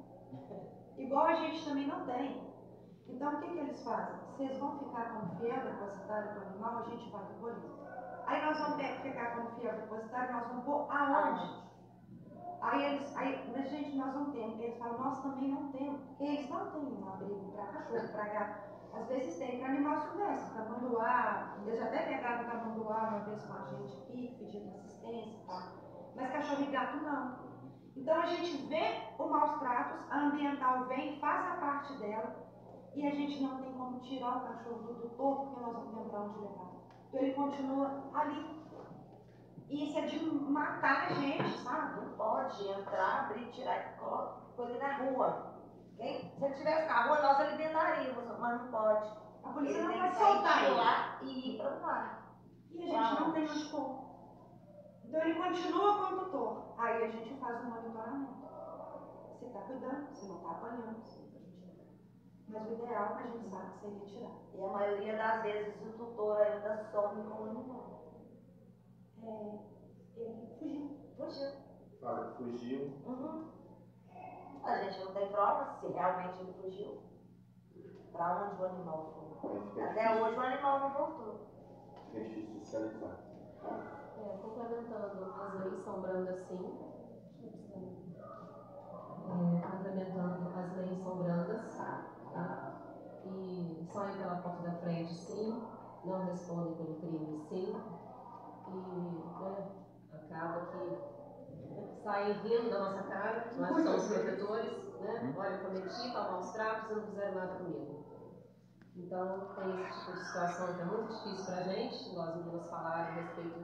igual a gente também não tem. Então o que eles fazem? Vocês vão ficar como fiel depositário do animal, a gente vai recolher. Aí nós vamos ficar como fiel depositário, nós vamos pôr aonde? Mas gente, nós não temos. Eles falam, nós também não temos. Porque eles não têm um abrigo para cachorro, para gato. Às vezes tem para animal silvestre, tamanduá. Eles já até pegaram tamanduá uma vez com a gente aqui, pedindo assistência e tal. Mas cachorro e gato não. Então a gente vê o maus tratos, a ambiental vem, faz a parte dela, e a gente não tem como tirar o cachorro do tutor, porque nós não temos para onde levar. Então ele continua ali. Isso é de matar a gente, sabe? Não pode entrar, abrir, tirar, coloca ele na rua. Se ele tivesse na rua, nós alimentaríamos, mas não pode. A polícia ele não tem pode que sair soltar de ele lá e ir para o mar. E a gente não tem onde pôr. Então ele continua com o tutor. Aí a gente faz um monitoramento. Você está cuidando, você não está apanhando, você não está judiando. Mas o ideal a gente sabe que você ia tirar. E a maioria das vezes o tutor ainda some com o animal. Ele fugiu. Fala que fugiu. Uhum. A gente não tem provas se realmente ele fugiu. Para onde o animal foi. Até hoje o animal não voltou. É difícil socializar. Complementando, as leis são brandas sim. Complementando, as leis são brandas, tá? E saem pela porta da frente sim, não respondem pelo crime sim. E acaba que saem rindo da nossa cara, nós somos protetores, né? Olha, eu prometi, tal maus tratos e não fizeram nada comigo. Então, tem esse tipo de situação que é muito difícil para a gente, igual as meninas falaram a respeito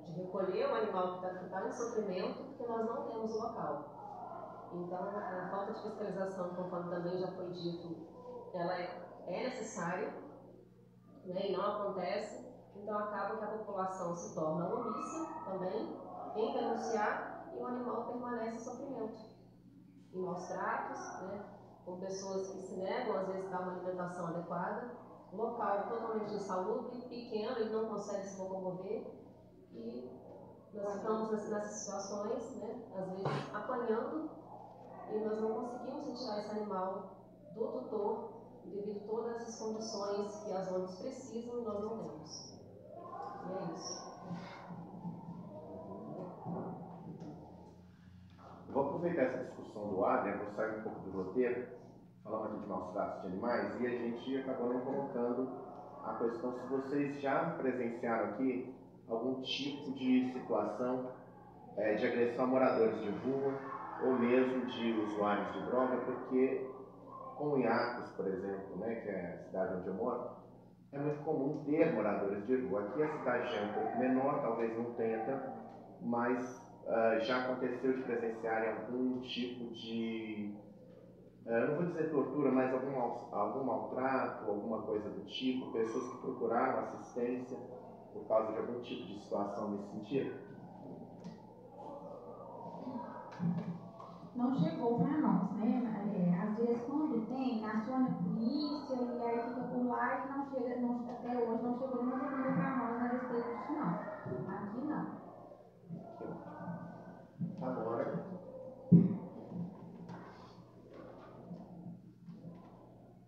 de recolher o animal que está em sofrimento, porque nós não temos o local. Então, a falta de fiscalização, conforme também já foi dito, ela é necessária, né, e não acontece. Então, acaba que a população se torna omissa também em denunciar e o animal permanece em sofrimento, em maus tratos, né, com pessoas que se negam, às vezes, a dar uma alimentação adequada, local totalmente insalubre, pequeno, ele não consegue se locomover e nós ficamos nessas situações, né, às vezes apanhando e nós não conseguimos retirar esse animal do tutor devido a todas as condições que as ONGs precisam e nós não temos. E é isso. Eu vou aproveitar essa discussão do Adrian, vou sair um pouco do roteiro, falando aqui de maus tratos de animais, e a gente acabou não colocando a questão se vocês já presenciaram aqui algum tipo de situação de agressão a moradores de rua ou mesmo de usuários de droga, porque com Iacos, por exemplo, né, que é a cidade onde eu moro, é muito comum ter moradores de rua. Aqui a cidade já é um pouco menor, talvez não tenha tanto, mas já aconteceu de presenciarem algum tipo de, não vou dizer tortura, mas algum maltrato, alguma coisa do tipo, pessoas que procuraram assistência por causa de algum tipo de situação nesse sentido? Não chegou para nós, né? Às vezes quando tem, aciona a polícia e aí fica por lá e não chega, até hoje não chegou nenhuma denúncia para nós a respeito disso não. Aqui não. Agora.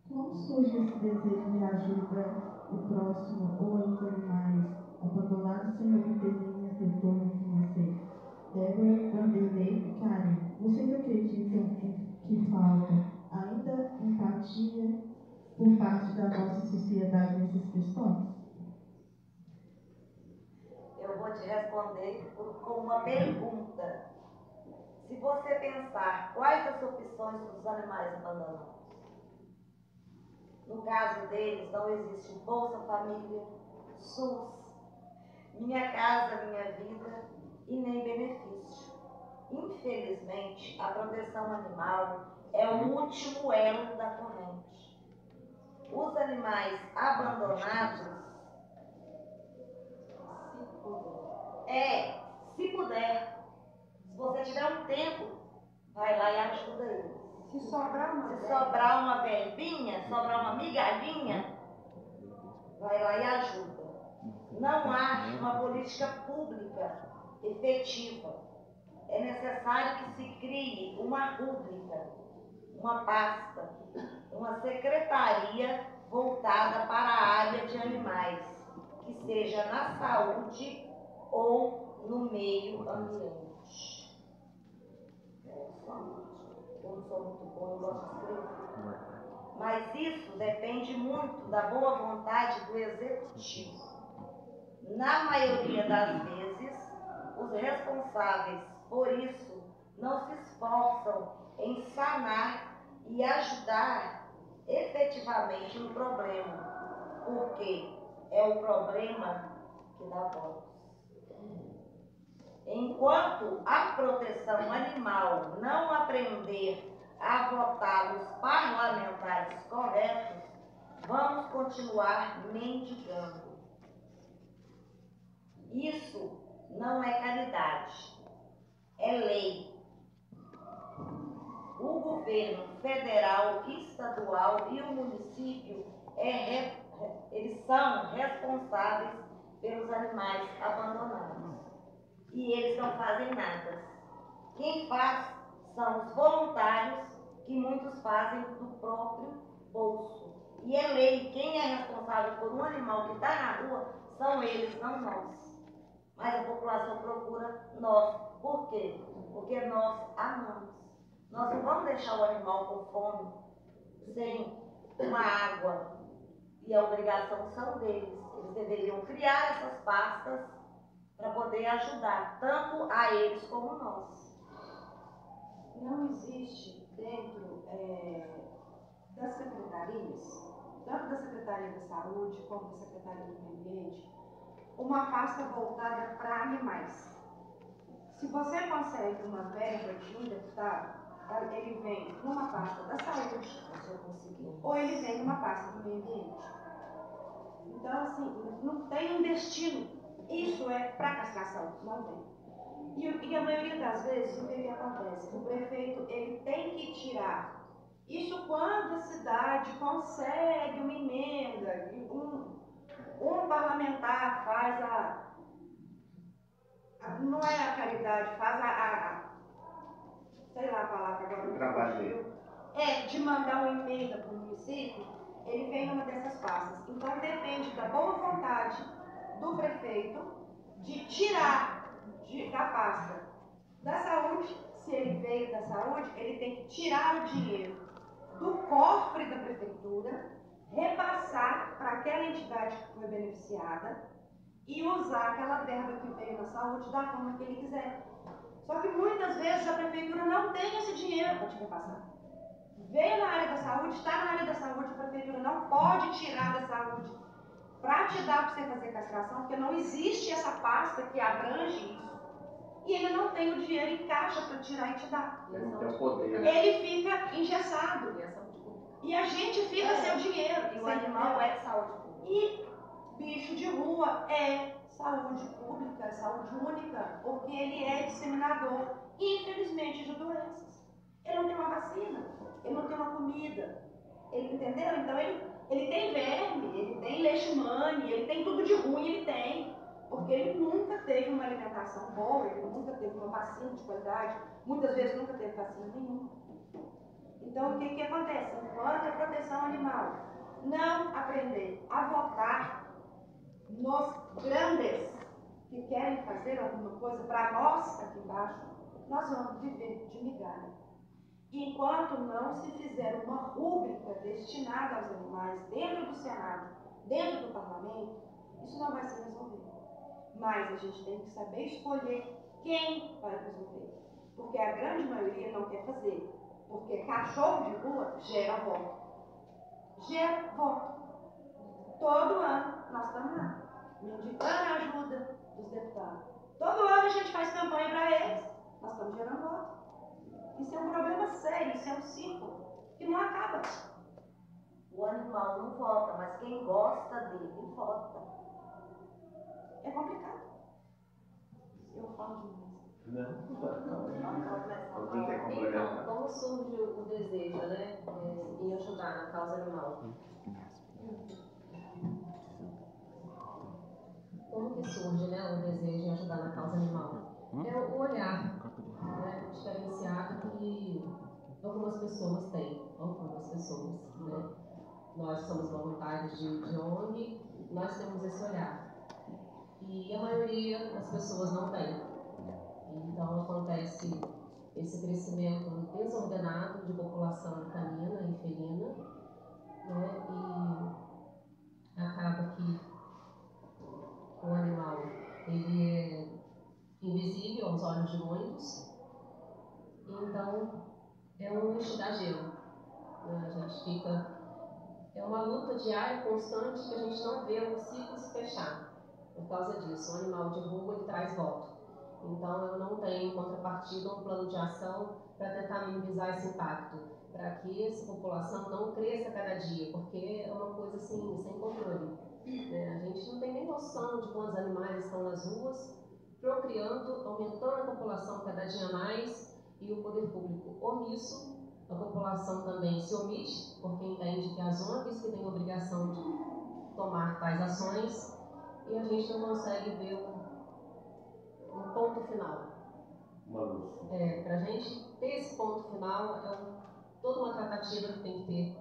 Como surge esse desejo de ajuda o próximo ou ainda mais abandonado sem obter nenhum retorno financeiro? Débora, Vanderlei e Karen, vocês acreditam que falta ainda empatia por parte da nossa sociedade nessas questões? Eu vou te responder com uma pergunta. Se você pensar quais as opções dos animais abandonados, no caso deles não existe Bolsa Família, SUS, Minha Casa Minha Vida e nem benefício. Infelizmente, a proteção animal é o último elo da corrente. os animais abandonados, se puder, se você tiver um tempo, vai lá e ajuda eles. Se sobrar uma verbinha, sobrar uma migalhinha, vai lá e ajuda. Não há uma política pública efetiva. É necessário que se crie uma rúbrica, uma pasta, uma secretaria voltada para a área de animais, que seja na saúde ou no meio ambiente. Eu não sou muito bom, eu gosto de escrever. Mas isso depende muito da boa vontade do executivo. Na maioria das vezes, os responsáveis por isso não se esforçam em sanar e ajudar efetivamente no problema, porque é o problema que dá voz. Enquanto a proteção animal não aprender a votar nos parlamentares corretos, vamos continuar mendigando. Isso não é caridade, é lei. O governo federal, estadual e o município eles são responsáveis pelos animais abandonados. E eles não fazem nada. Quem faz são os voluntários, que muitos fazem do próprio bolso. E é lei, quem é responsável por um animal que está na rua são eles, não nós. Mas a população procura nós. Por quê? Porque nós amamos. Nós não vamos deixar o animal com fome, sem uma água. E a obrigação são deles. Eles deveriam criar essas pastas para poder ajudar tanto a eles como nós. Não existe dentro das secretarias, tanto da Secretaria da Saúde como da Secretaria do Meio Ambiente, uma pasta voltada para animais. Se você consegue uma verba de um deputado, ele vem numa pasta da saúde, ou ele vem numa pasta do meio ambiente. Então, assim, não tem um destino. Isso é para castração, não tem. E a maioria das vezes, o que acontece? O prefeito, ele tem que tirar. Isso quando a cidade consegue uma emenda, um parlamentar faz não é a caridade, faz sei lá a palavra agora. Trabalho. De mandar uma emenda para o município, ele vem numa dessas pastas. Então depende da boa vontade do prefeito de tirar da pasta da saúde. Se ele veio da saúde, ele tem que tirar o dinheiro do cofre da prefeitura, repassar para aquela entidade que foi beneficiada e usar aquela verba que veio na saúde da forma que ele quiser. Só que muitas vezes a prefeitura não tem esse dinheiro para te repassar. Veio na área da saúde, está na área da saúde, a prefeitura não pode tirar da saúde para te dar para você fazer castração, porque não existe essa pasta que abrange isso. E ele não tem o dinheiro em caixa para tirar e te dar. Ele não tem o poder. Ele fica engessado. E a gente fica sem o dinheiro. E o animal é saúde pública. E bicho de rua é saúde pública, é saúde única, porque ele é disseminador, infelizmente, de doenças. Ele não tem uma vacina, ele não tem uma comida. Ele, entendeu? Então ele tem verme, ele tem leishmania, ele tem tudo de ruim, ele tem. Porque ele nunca teve uma alimentação boa, ele nunca teve uma vacina de qualidade, muitas vezes nunca teve vacina nenhuma. Então, o que acontece? Enquanto a proteção animal não aprender a votar nos grandes que querem fazer alguma coisa para nós aqui embaixo, nós vamos viver de migalha. Enquanto não se fizer uma rúbrica destinada aos animais dentro do Senado, dentro do Parlamento, isso não vai se resolver. Mas a gente tem que saber escolher quem vai resolver. Porque a grande maioria não quer fazer. Porque cachorro de rua gera voto. Gera voto. Todo ano nós estamos lá, mendigando a ajuda dos deputados. Todo ano a gente faz campanha para eles, nós estamos gerando voto. Isso é um problema sério, isso é um ciclo que não acaba. O animal animal não vota, mas quem gosta dele vota. É complicado. Eu falo demais. Alguém quer complementar? Então, como surge o desejo, né, em ajudar na causa animal? Como que surge, né, o desejo em ajudar na causa animal? É o olhar, né, diferenciado que algumas pessoas têm, né? Nós somos voluntários de ONG, nós temos esse olhar. E a maioria das pessoas não tem. Então acontece esse crescimento desordenado de população canina e felina, né? E acaba que o animal ele é invisível aos olhos de muitos, então é um enxugar gelo, né? A gente fica, é uma luta diária constante que a gente não vê o ciclo se fechar. Por causa disso, o animal de rua ele traz voto. Então eu não tenho em contrapartida um plano de ação para tentar minimizar esse impacto, para que essa população não cresça cada dia, porque é uma coisa assim, sem controle. A gente não tem nem noção de quantos animais estão nas ruas, procriando, aumentando a população cada dia mais, e o poder público omisso, a população também se omite, porque entende que as ONGs que têm a obrigação de tomar tais ações, e a gente não consegue ver um ponto final. Uma luz. Para a gente ter esse ponto final, toda uma tratativa que tem que ter,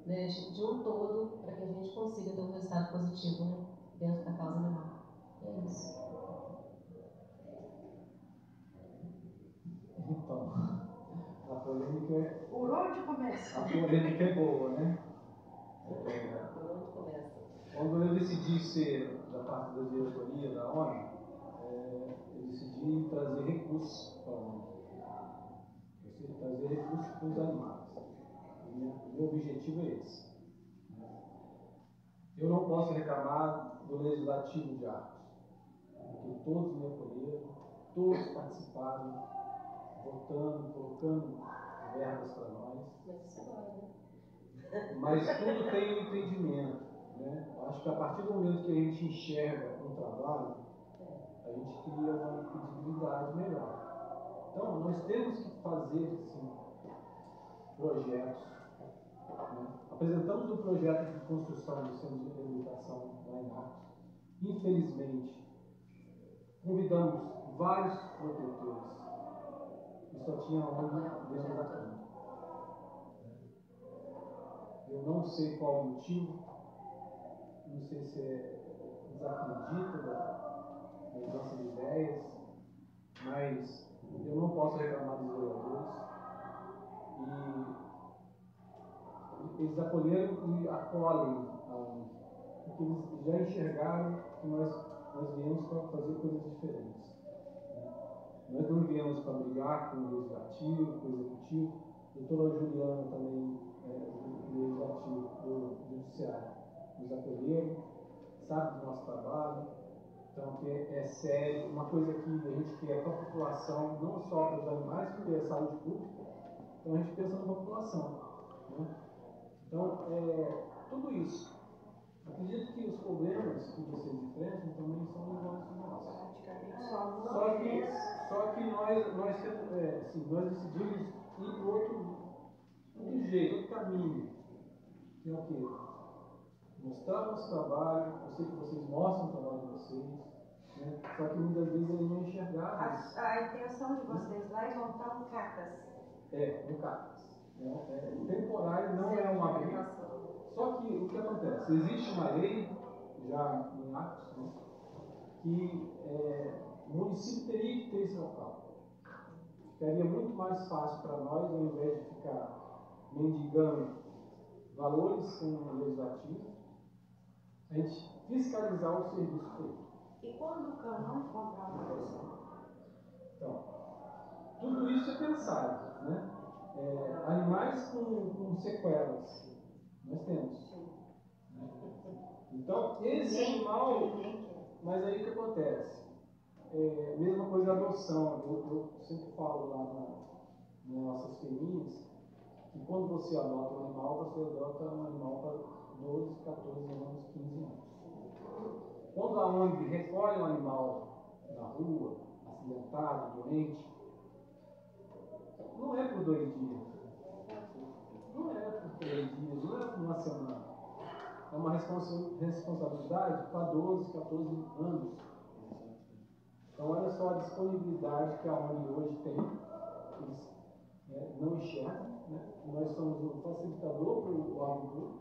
né, de um todo, para que a gente consiga ter um resultado positivo, né, dentro da causa animal. É isso. Então, a polêmica é... Por onde começa? A polêmica é boa, né? Por onde começa? Quando eu decidi ser da parte da diretoria da ONU, eu decidi trazer recursos para a ONU. Trazer recursos para os animais. O meu objetivo é esse. Eu não posso reclamar do legislativo de Arcos, porque todos me acolheram, todos participaram, votando, colocando verbas para nós. Mas tudo tem um entendimento, né? Acho que a partir do momento que a gente enxerga um trabalho, a gente cria uma credibilidade melhor. Então, nós temos que fazer assim, projetos. Né? Apresentamos um projeto de construção do centro de reabilitação lá em Arcos. Infelizmente, convidamos vários protetores e só tinha ONG dentro da clínica. Eu não sei qual o motivo, não sei se desacredita das nossas ideias, mas eu não posso reclamar dos vereadores. E eles acolheram e acolhem a ONG, porque eles já enxergaram que nós viemos para fazer coisas diferentes. Nós não viemos para brigar com o legislativo, com o executivo. A doutora Juliana também, do legislativo, do judiciário, nos acolheram, sabe do nosso trabalho, então que é sério, uma coisa que a gente quer para a população, não só para os animais, porque é saúde pública, então a gente pensa na população. Né? Então, tudo isso. Acredito que os problemas que vocês enfrentam também são iguais aos nossos. Só que nós decidimos ir para outro jeito, outro caminho. Que é o quê? Mostrar o nosso trabalho, eu sei que vocês mostram o trabalho de vocês, né? Só que muitas vezes eles não enxergaram. A intenção de vocês lá é montar um CACAS. Um CACAS. Temporário não é uma lei. Só que o que acontece? Existe uma lei, já em Arcos, né, que o município teria que ter esse local. Ficaria muito mais fácil para nós, ao invés de ficar mendigando valores com o legislativo, a gente fiscalizar o serviço feito. E quando o cão não encontrar uma pessoa? Então, tudo isso é pensado, né? Animais com sequelas, nós temos. Né? Então, esse animal, mas aí o que acontece? Mesma coisa a adoção, eu sempre falo lá nas nossas feirinhas, que quando você adota um animal, você adota um animal para 12, 14 anos, 15 anos. Quando a ONG recolhe um animal na rua, acidentado, doente, não é por 2 dias, não é por 3 dias, não é por uma semana. É uma responsabilidade para 12, 14 anos. Então, olha só a disponibilidade que a ONG hoje tem. Eles não enxergam. Né? Nós somos um facilitador para o órgão público,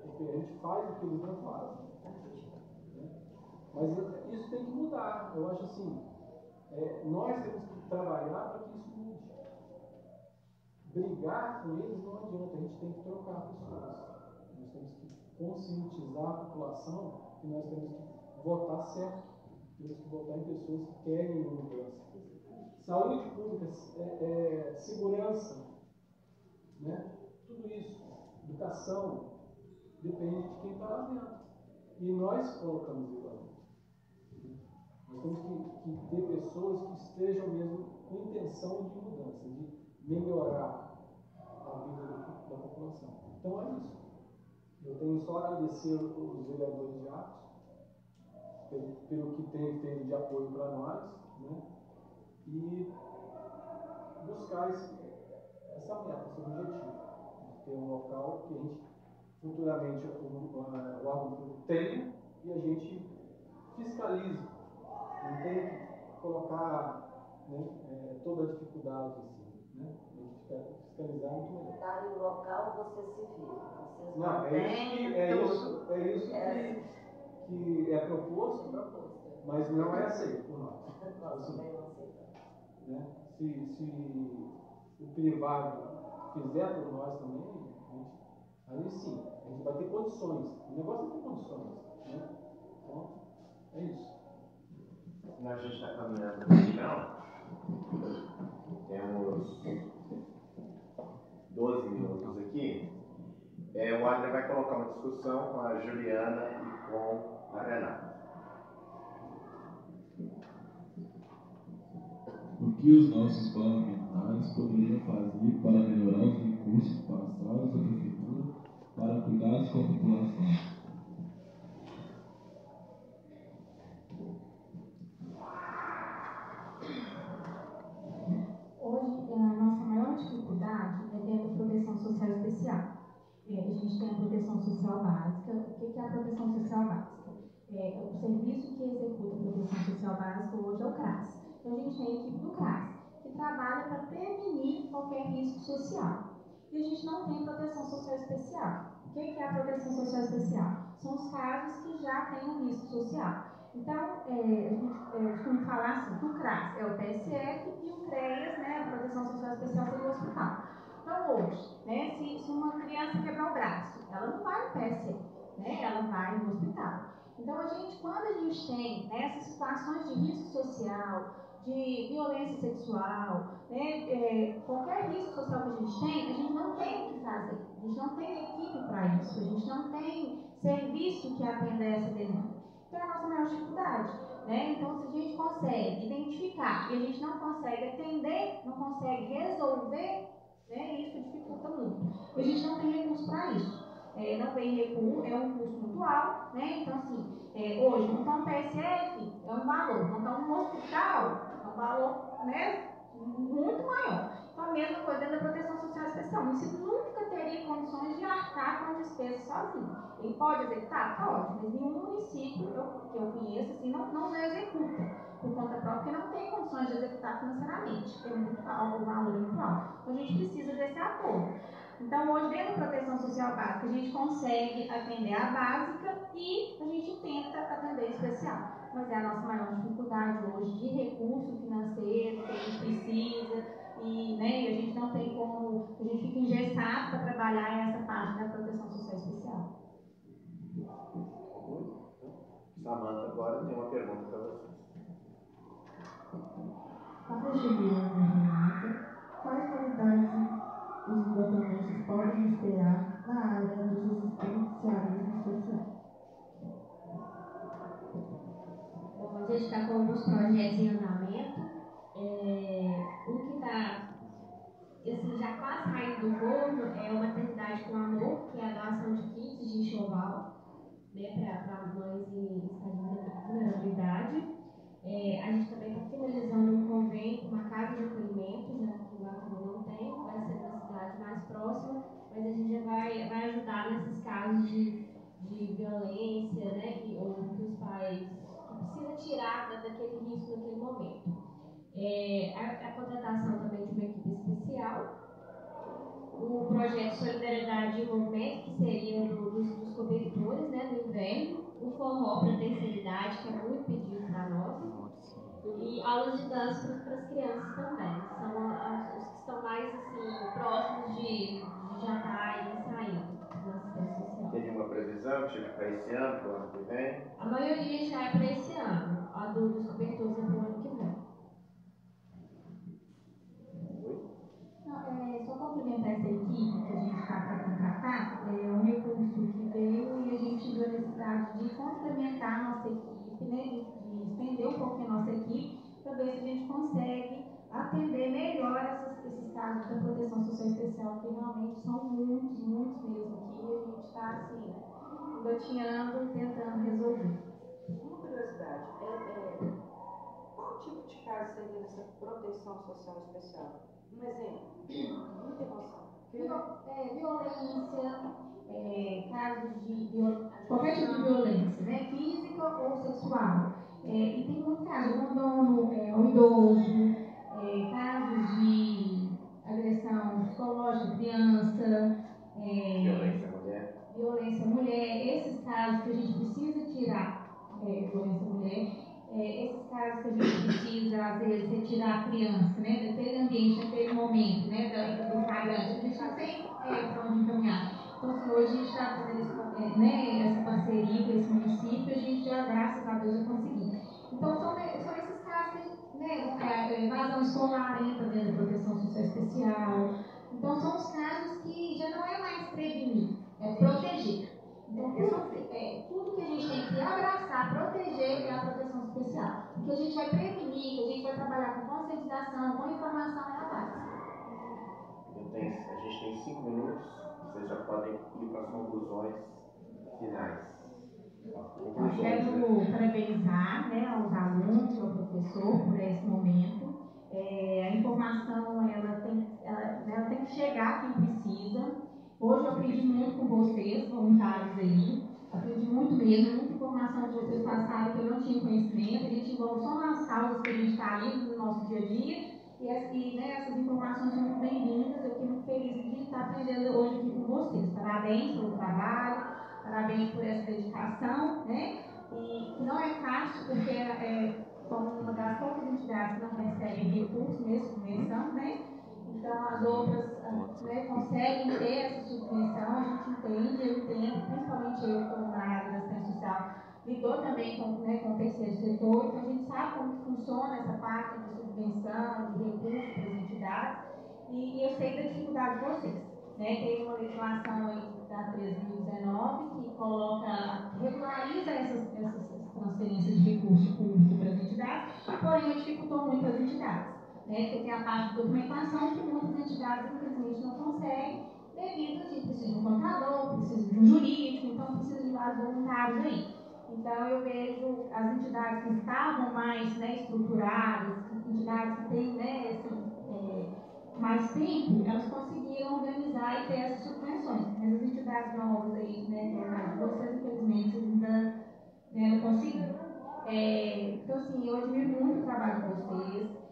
porque a gente faz o que eles não fazem. Né? Mas isso tem que mudar. Eu acho assim, nós temos que trabalhar para que isso mude. Brigar com eles não adianta, a gente tem que trocar pessoas. Nós temos que conscientizar a população que nós temos que votar certo. Temos que votar em pessoas que querem mudança. Saúde pública, segurança, né? Tudo isso, educação, depende de quem está lá dentro. E nós colocamos ele lá dentro. Nós temos que ter pessoas que estejam mesmo com intenção de mudança, de melhorar a vida da população. Então é isso. Eu tenho só a agradecer os vereadores de Atos pelo que tem feito de apoio para nós, né? E buscar essa meta, esse objetivo, de ter um local que a gente futuramente o órgão tenha e a gente fiscalize, não tem que colocar, né, toda a dificuldade em cima, né? A gente fiscalizar muito melhor. Tá aí o local, você se vira. Vocês não, é isso que é proposto, mas não é aceito por nós. Nós também não aceitamos. Né? Se o privado fizer por nós também, aí sim, a gente vai ter condições. O negócio é ter condições. Né? Então, é isso. A gente está caminhando para o final. Temos 12 minutos aqui. O Adler vai colocar uma discussão com a Juliana e com a Renata. O que os nossos parlamentares poderiam fazer para melhorar os recursos passados à prefeitura para cuidados com a população? Hoje, a nossa maior dificuldade é ter proteção social especial. A gente tem a proteção social básica. O que é a proteção social básica? O serviço que executa a proteção social básica hoje é o CRAS. Então, a gente tem a equipe do CRAS, que trabalha para prevenir qualquer risco social. E a gente não tem proteção social especial. O que é a proteção social especial? São os casos que já têm um risco social. Então, eu costumo falar assim, que o CRAS é o PSF e o CREAS, né, a proteção social especial, seria o hospital. Então, hoje, né, se uma criança quebrar o braço, ela não vai no PSF, né, ela vai no hospital. Então, quando a gente tem, né, essas situações de risco social, de violência sexual, né, qualquer risco social que a gente não tem o que fazer. A gente não tem equipe para isso, a gente não tem serviço que atenda essa demanda. Então, é a nossa maior dificuldade. Né? Então, se a gente consegue identificar e a gente não consegue atender, não consegue resolver, né, isso dificulta muito. E a gente não tem recurso para isso. Não tem recurso, é um custo muito alto, né? Então, assim, hoje, montar um PSF é um valor, montar um hospital é um valor, né, muito maior. Então, a mesma coisa dentro da proteção social especial. O município nunca teria condições de arcar com a despesa sozinho. Ele pode executar? Pode, mas nenhum município que eu conheço assim, não executa por conta própria, porque não tem condições de executar financeiramente. É muito alto, o valor é muito alto. Então, a gente precisa desse apoio. Então, hoje, dentro da proteção social básica, a gente consegue atender a básica e a gente tenta atender a especial. Mas é a nossa maior dificuldade hoje de recurso financeiro que a gente precisa e, né, a gente não tem como, a gente fica engessado para trabalhar essa parte da proteção social especial. Samanta agora tem uma pergunta para vocês. Para a Juliana e Renata, quais qualidades os votantes podem esperar na área do existencialismo social? Bom, a gente está com alguns projetos em andamento. Um que está assim, já quase saindo do forno, é o Maternidade com Amor, que é a doação de kits de enxoval, né, para mães em estado de vulnerabilidade. A gente também está finalizando um convênio com uma casa de acolhimento, já que lá também não tem, vai ser na cidade mais próxima, mas a gente já vai ajudar nesses casos de violência, né, ou que os pais precisam tirar daquele risco naquele momento. A contratação também de uma equipe especial, o projeto Solidariedade e Movimento, que seria dos cobertores, né, do inverno, o forró para a terceira idade, que é muito pedido para nós, e aulas de dança para as crianças também. São os que estão mais assim, próximos de já estar saindo na assistência social. Tem alguma previsão para esse ano, para o ano que vem? A maioria já é para esse ano, a dos cobertores é para o ano que vem. Só complementar essa equipe que a gente está para contratar, é um recurso que veio e a gente viu a necessidade de complementar a nossa equipe, né, de estender um pouquinho a nossa equipe, para ver se a gente consegue atender melhor esses casos da proteção social especial, que realmente são muitos mesmo aqui, e a gente está assim, engatinhando, tentando resolver. Uma curiosidade, qual tipo de caso seria essa proteção social especial? Um exemplo, muita emoção. Violência, casos de qualquer tipo de violência, né, física ou sexual. E tem muito caso de abandono ao idoso, casos de agressão psicológica, criança, violência à mulher, esses casos que a gente precisa tirar, violência à mulher, esses casos que a gente precisa, às vezes, retirar a criança, né, daquele ambiente, daquele momento, né, do flagrante, a gente não tem para onde encaminhar. Então, assim, hoje a gente está fazendo essa parceria com esse município, a gente já, graças a Deus, já conseguiu. Então, são esses casos que, evasão escolar entra dentro da proteção social especial. Então, são os casos que já não é mais prevenir, é proteger. Então, tudo que a gente tem que abraçar, proteger é a proteção especial. Porque a gente vai prevenir, a gente vai trabalhar com conscientização, com informação, é a base. A gente tem 5 minutos, vocês já podem ir para as conclusões finais. Eu quero parabenizar, né, aos alunos, ao professor por esse momento. A informação ela tem que chegar a quem precisa. Hoje eu aprendi muito com vocês, voluntários aí. Aprendi muito mesmo, muita informação que vocês passaram que eu não tinha conhecimento. A gente envolve só nas causas que a gente está ali no nosso dia a dia. E essas informações são muito bem-vindas. Eu fiquei muito feliz de estar aprendendo hoje aqui com vocês. Parabéns pelo trabalho, parabéns por essa dedicação, né? E não é fácil, porque somos uma das poucas entidades que não recebem recursos mesmo, subvenção, né? Então, as outras conseguem ter essa subvenção, a gente entende, eu entendo, principalmente eu que estou na área da assistência social, lidou também com o terceiro setor, então a gente sabe como funciona essa parte de subvenção, de recursos para as entidades, e eu sei da dificuldade de vocês. Teve uma legislação aí da 3.019 que regulariza essas transferências de recurso público para as entidades, porém dificultou muito as entidades. Porque tem a parte de documentação que muitas entidades, infelizmente, não conseguem, devido a gente precisa de um contador, precisa de um jurídico, então precisa de vários voluntários aí. Então, eu vejo as entidades que estavam mais estruturadas, entidades que têm mais tempo, elas conseguiram organizar e ter essas subvenções. Mas as entidades novas aí, que é o caso de vocês, infelizmente, ainda não conseguiram. Então, assim, eu admiro muito o trabalho de vocês.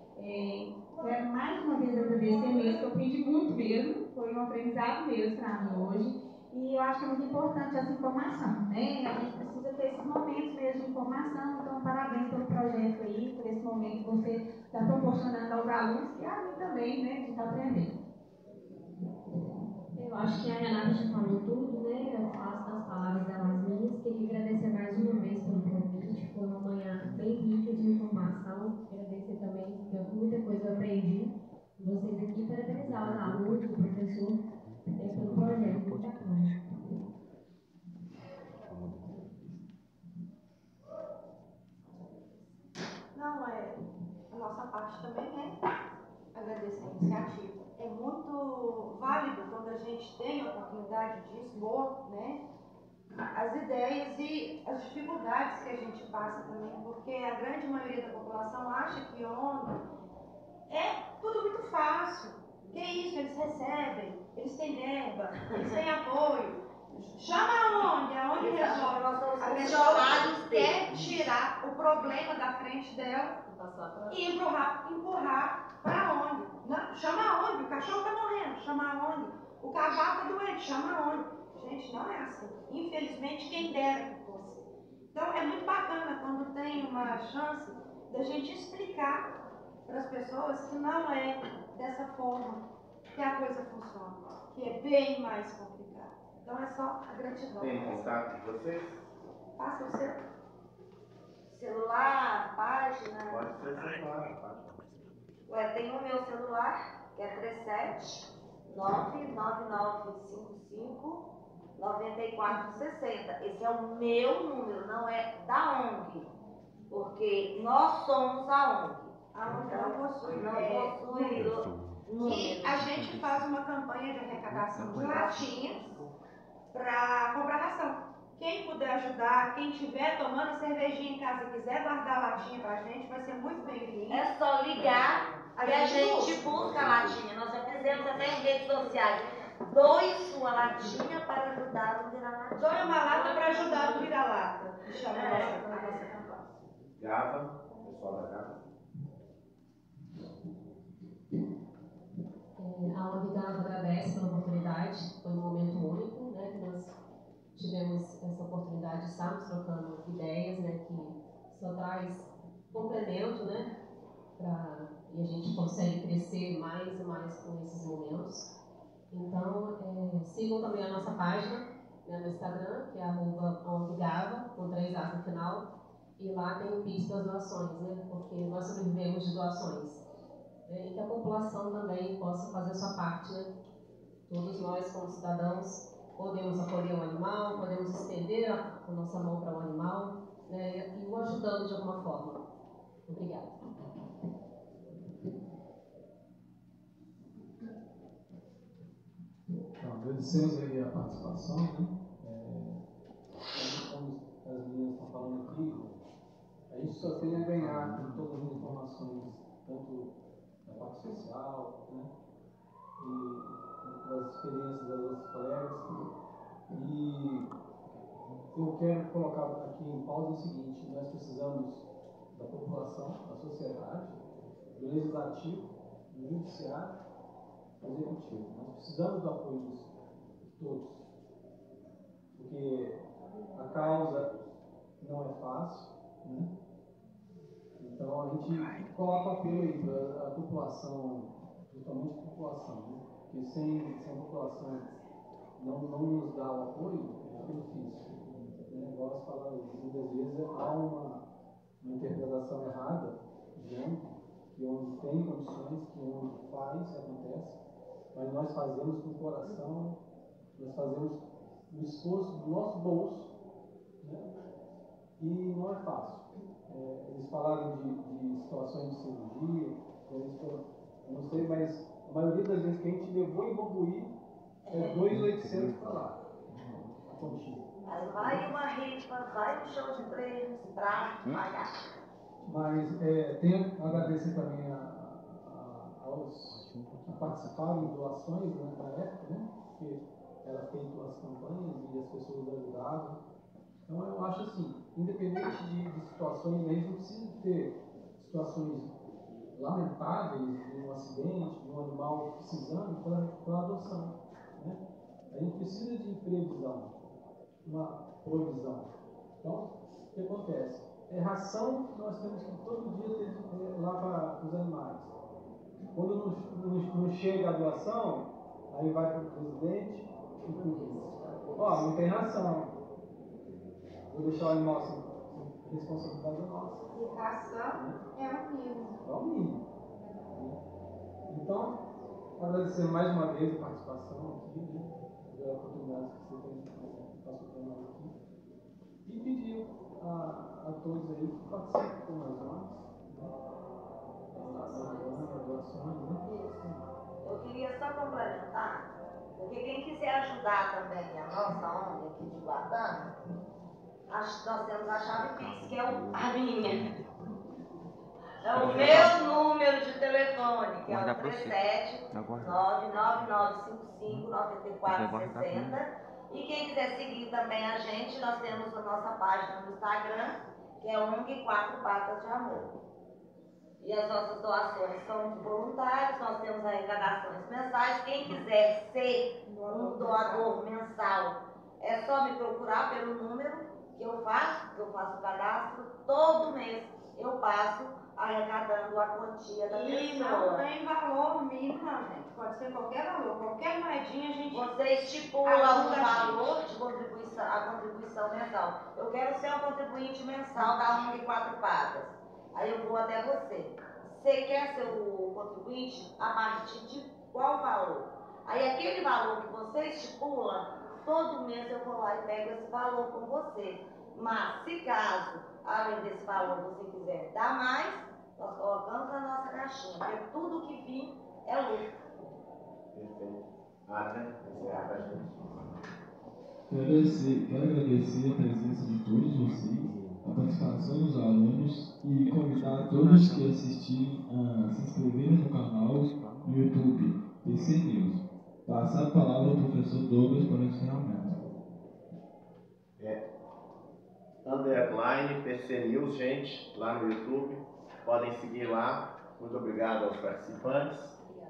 Quero mais uma vez agradecer mesmo, que eu aprendi muito mesmo, foi um aprendizado mesmo para mim hoje, e eu acho que é muito importante essa informação, né? A gente precisa ter esses momentos mesmo de informação, então parabéns pelo projeto aí, por esse momento que você está proporcionando aos alunos e a mim também, né, de estar aprendendo. Eu acho que a Renata já falou tudo, né? Eu faço das palavras delas minhas. Queria agradecer mais uma vez pelo convite. Foi uma manhã bem rica de informação. Agradecer também, porque muita coisa eu aprendi com vocês aqui. Parabenizar os alunos, o professor, pelo projeto. Muito bacana. Não, a nossa parte também, né? Agradecer a iniciativa. É muito oportunidade de expor, né, as ideias e as dificuldades que a gente passa também, porque a grande maioria da população acha que ONG é tudo muito fácil. Que isso, eles recebem, eles têm verba, eles têm apoio. Chama a ONG resolve. A pessoa quer tirar o problema da frente dela e empurrar para a ONG. Não, chama a ONG, o cachorro está morrendo, chama a ONG. O cavalo está doente, chama a ONG. Gente, não é assim. Infelizmente, quem dera que fosse. Então, é muito bacana quando tem uma chance da gente explicar para as pessoas que não é dessa forma que a coisa funciona, que é bem mais complicado. Então, é só a gratidão. Tem contato de vocês? Passa o seu celular, página. Pode ser celular, a página. Tem o meu celular, que é 37999559460. Esse é o meu número, não é da ONG, porque nós somos a ONG. A ONG não possui número. E a gente faz uma campanha de arrecadação de latinhas para comprar ração. Quem puder ajudar, quem estiver tomando cervejinha em casa e quiser guardar a latinha pra gente, vai ser muito bem-vindo. É só ligar que a gente busca a latinha. Nós já fizemos até em redes sociais. Doe sua latinha para ajudar no vira-lata. Doe uma lata para ajudar no vira-lata. Chama a nossa campanha. Gava, pessoal da Gava. A ONG Gava agradece pela oportunidade, foi um momento único, né, que nós tivemos essa oportunidade de estarmos trocando ideias, né, que só traz complemento, né, e a gente consegue crescer mais e mais com esses momentos. Então, sigam também a nossa página, né, no Instagram, que é @ONGGava, com 3 As no final, e lá tem o Pix das doações, né, porque nós sobrevivemos de doações. E que a população também possa fazer a sua parte, né? Todos nós, como cidadãos, podemos acolher um animal, podemos estender a nossa mão para o animal, né? E o ajudando de alguma forma. Obrigada. Então, agradecemos aí a participação, né? Como as meninas estão falando aqui, a gente só tem a ganhar com todas as informações, tanto da parte social, né, e das experiências das outras colegas. E eu quero colocar aqui em pausa o seguinte: nós precisamos da população, da sociedade, do legislativo, do judiciário, do executivo. Nós precisamos do apoio disso, de todos, porque a causa não é fácil, né? Então a gente coloca apelo aí para a população, principalmente a população, né? Porque sem a população não nos dá o apoio, fica difícil. O negócio fala, muitas vezes há uma interpretação errada de ONG, que onde tem condições, que onde faz, acontece, mas nós fazemos com o coração, nós fazemos o esforço do nosso bolso, né? E não é fácil. Eles falaram de situações de cirurgia, eu não sei, mas a maioria das vezes que a gente levou em Bambuí é 2.800 para lá, a continha. Aí vai uma rifa, vai um show de prêmios para pagar. Mas tenho a agradecer também aos que participaram de doações, né, na época, né, porque era feito as campanhas e as pessoas ajudavam. Então eu acho assim, independente de situações, a gente não precisa ter situações lamentáveis de um acidente, de um animal precisando para adoção, né? A gente precisa de previsão, uma provisão. Então, o que acontece? É ração que nós temos que todo dia ter lá para os animais. Quando não chega a doação, aí vai para o presidente e diz: ó, não tem ração. Vou deixar o animal sem responsabilidade nossa. E ração é o mínimo. É o mínimo. Então, agradecer mais uma vez a participação aqui, né? A oportunidade que você tem passou para nós aqui. E pedir a todos aí que participem com nós, né? Eu queria só complementar, Porque quem quiser ajudar também a nossa ONG aqui de Guatana, nós temos a chave Pix, que é a minha. É o meu número de telefone, que é o 37 99955 9460. E quem quiser seguir também a gente, nós temos a nossa página no Instagram, que é ONG 4 Patas de Amor. E as nossas doações são de voluntários, nós temos arrecadações mensais. Quem quiser ser um doador mensal, é só me procurar pelo número que eu faço o cadastro, todo mês eu passo arrecadando a quantia da pessoa. E não tem valor mínimo, não, gente. Pode ser qualquer valor, qualquer moedinha a gente... Você estipula o valor de contribuição, a contribuição mensal. Eu quero ser um contribuinte mensal da ONG 4 Patas. Aí eu vou até você. Você quer ser o contribuinte a partir de qual valor? Aí aquele valor que você estipula, todo mês eu vou lá e pego esse valor com você. Mas se caso, além desse valor, você quiser dar mais, nós colocamos na nossa caixinha, porque tudo que vir é lucro. Perfeito. Adria, encerrar pra gente. Quero agradecer a presença de todos vocês, a participação dos alunos e convidar todos que assistirem a se inscreverem no canal no YouTube PC News. Passar a palavra ao professor Douglas para o encerramento. _ PC News, gente, lá no YouTube. Podem seguir lá. Muito obrigado aos participantes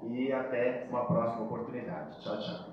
e até uma próxima oportunidade. Tchau, tchau.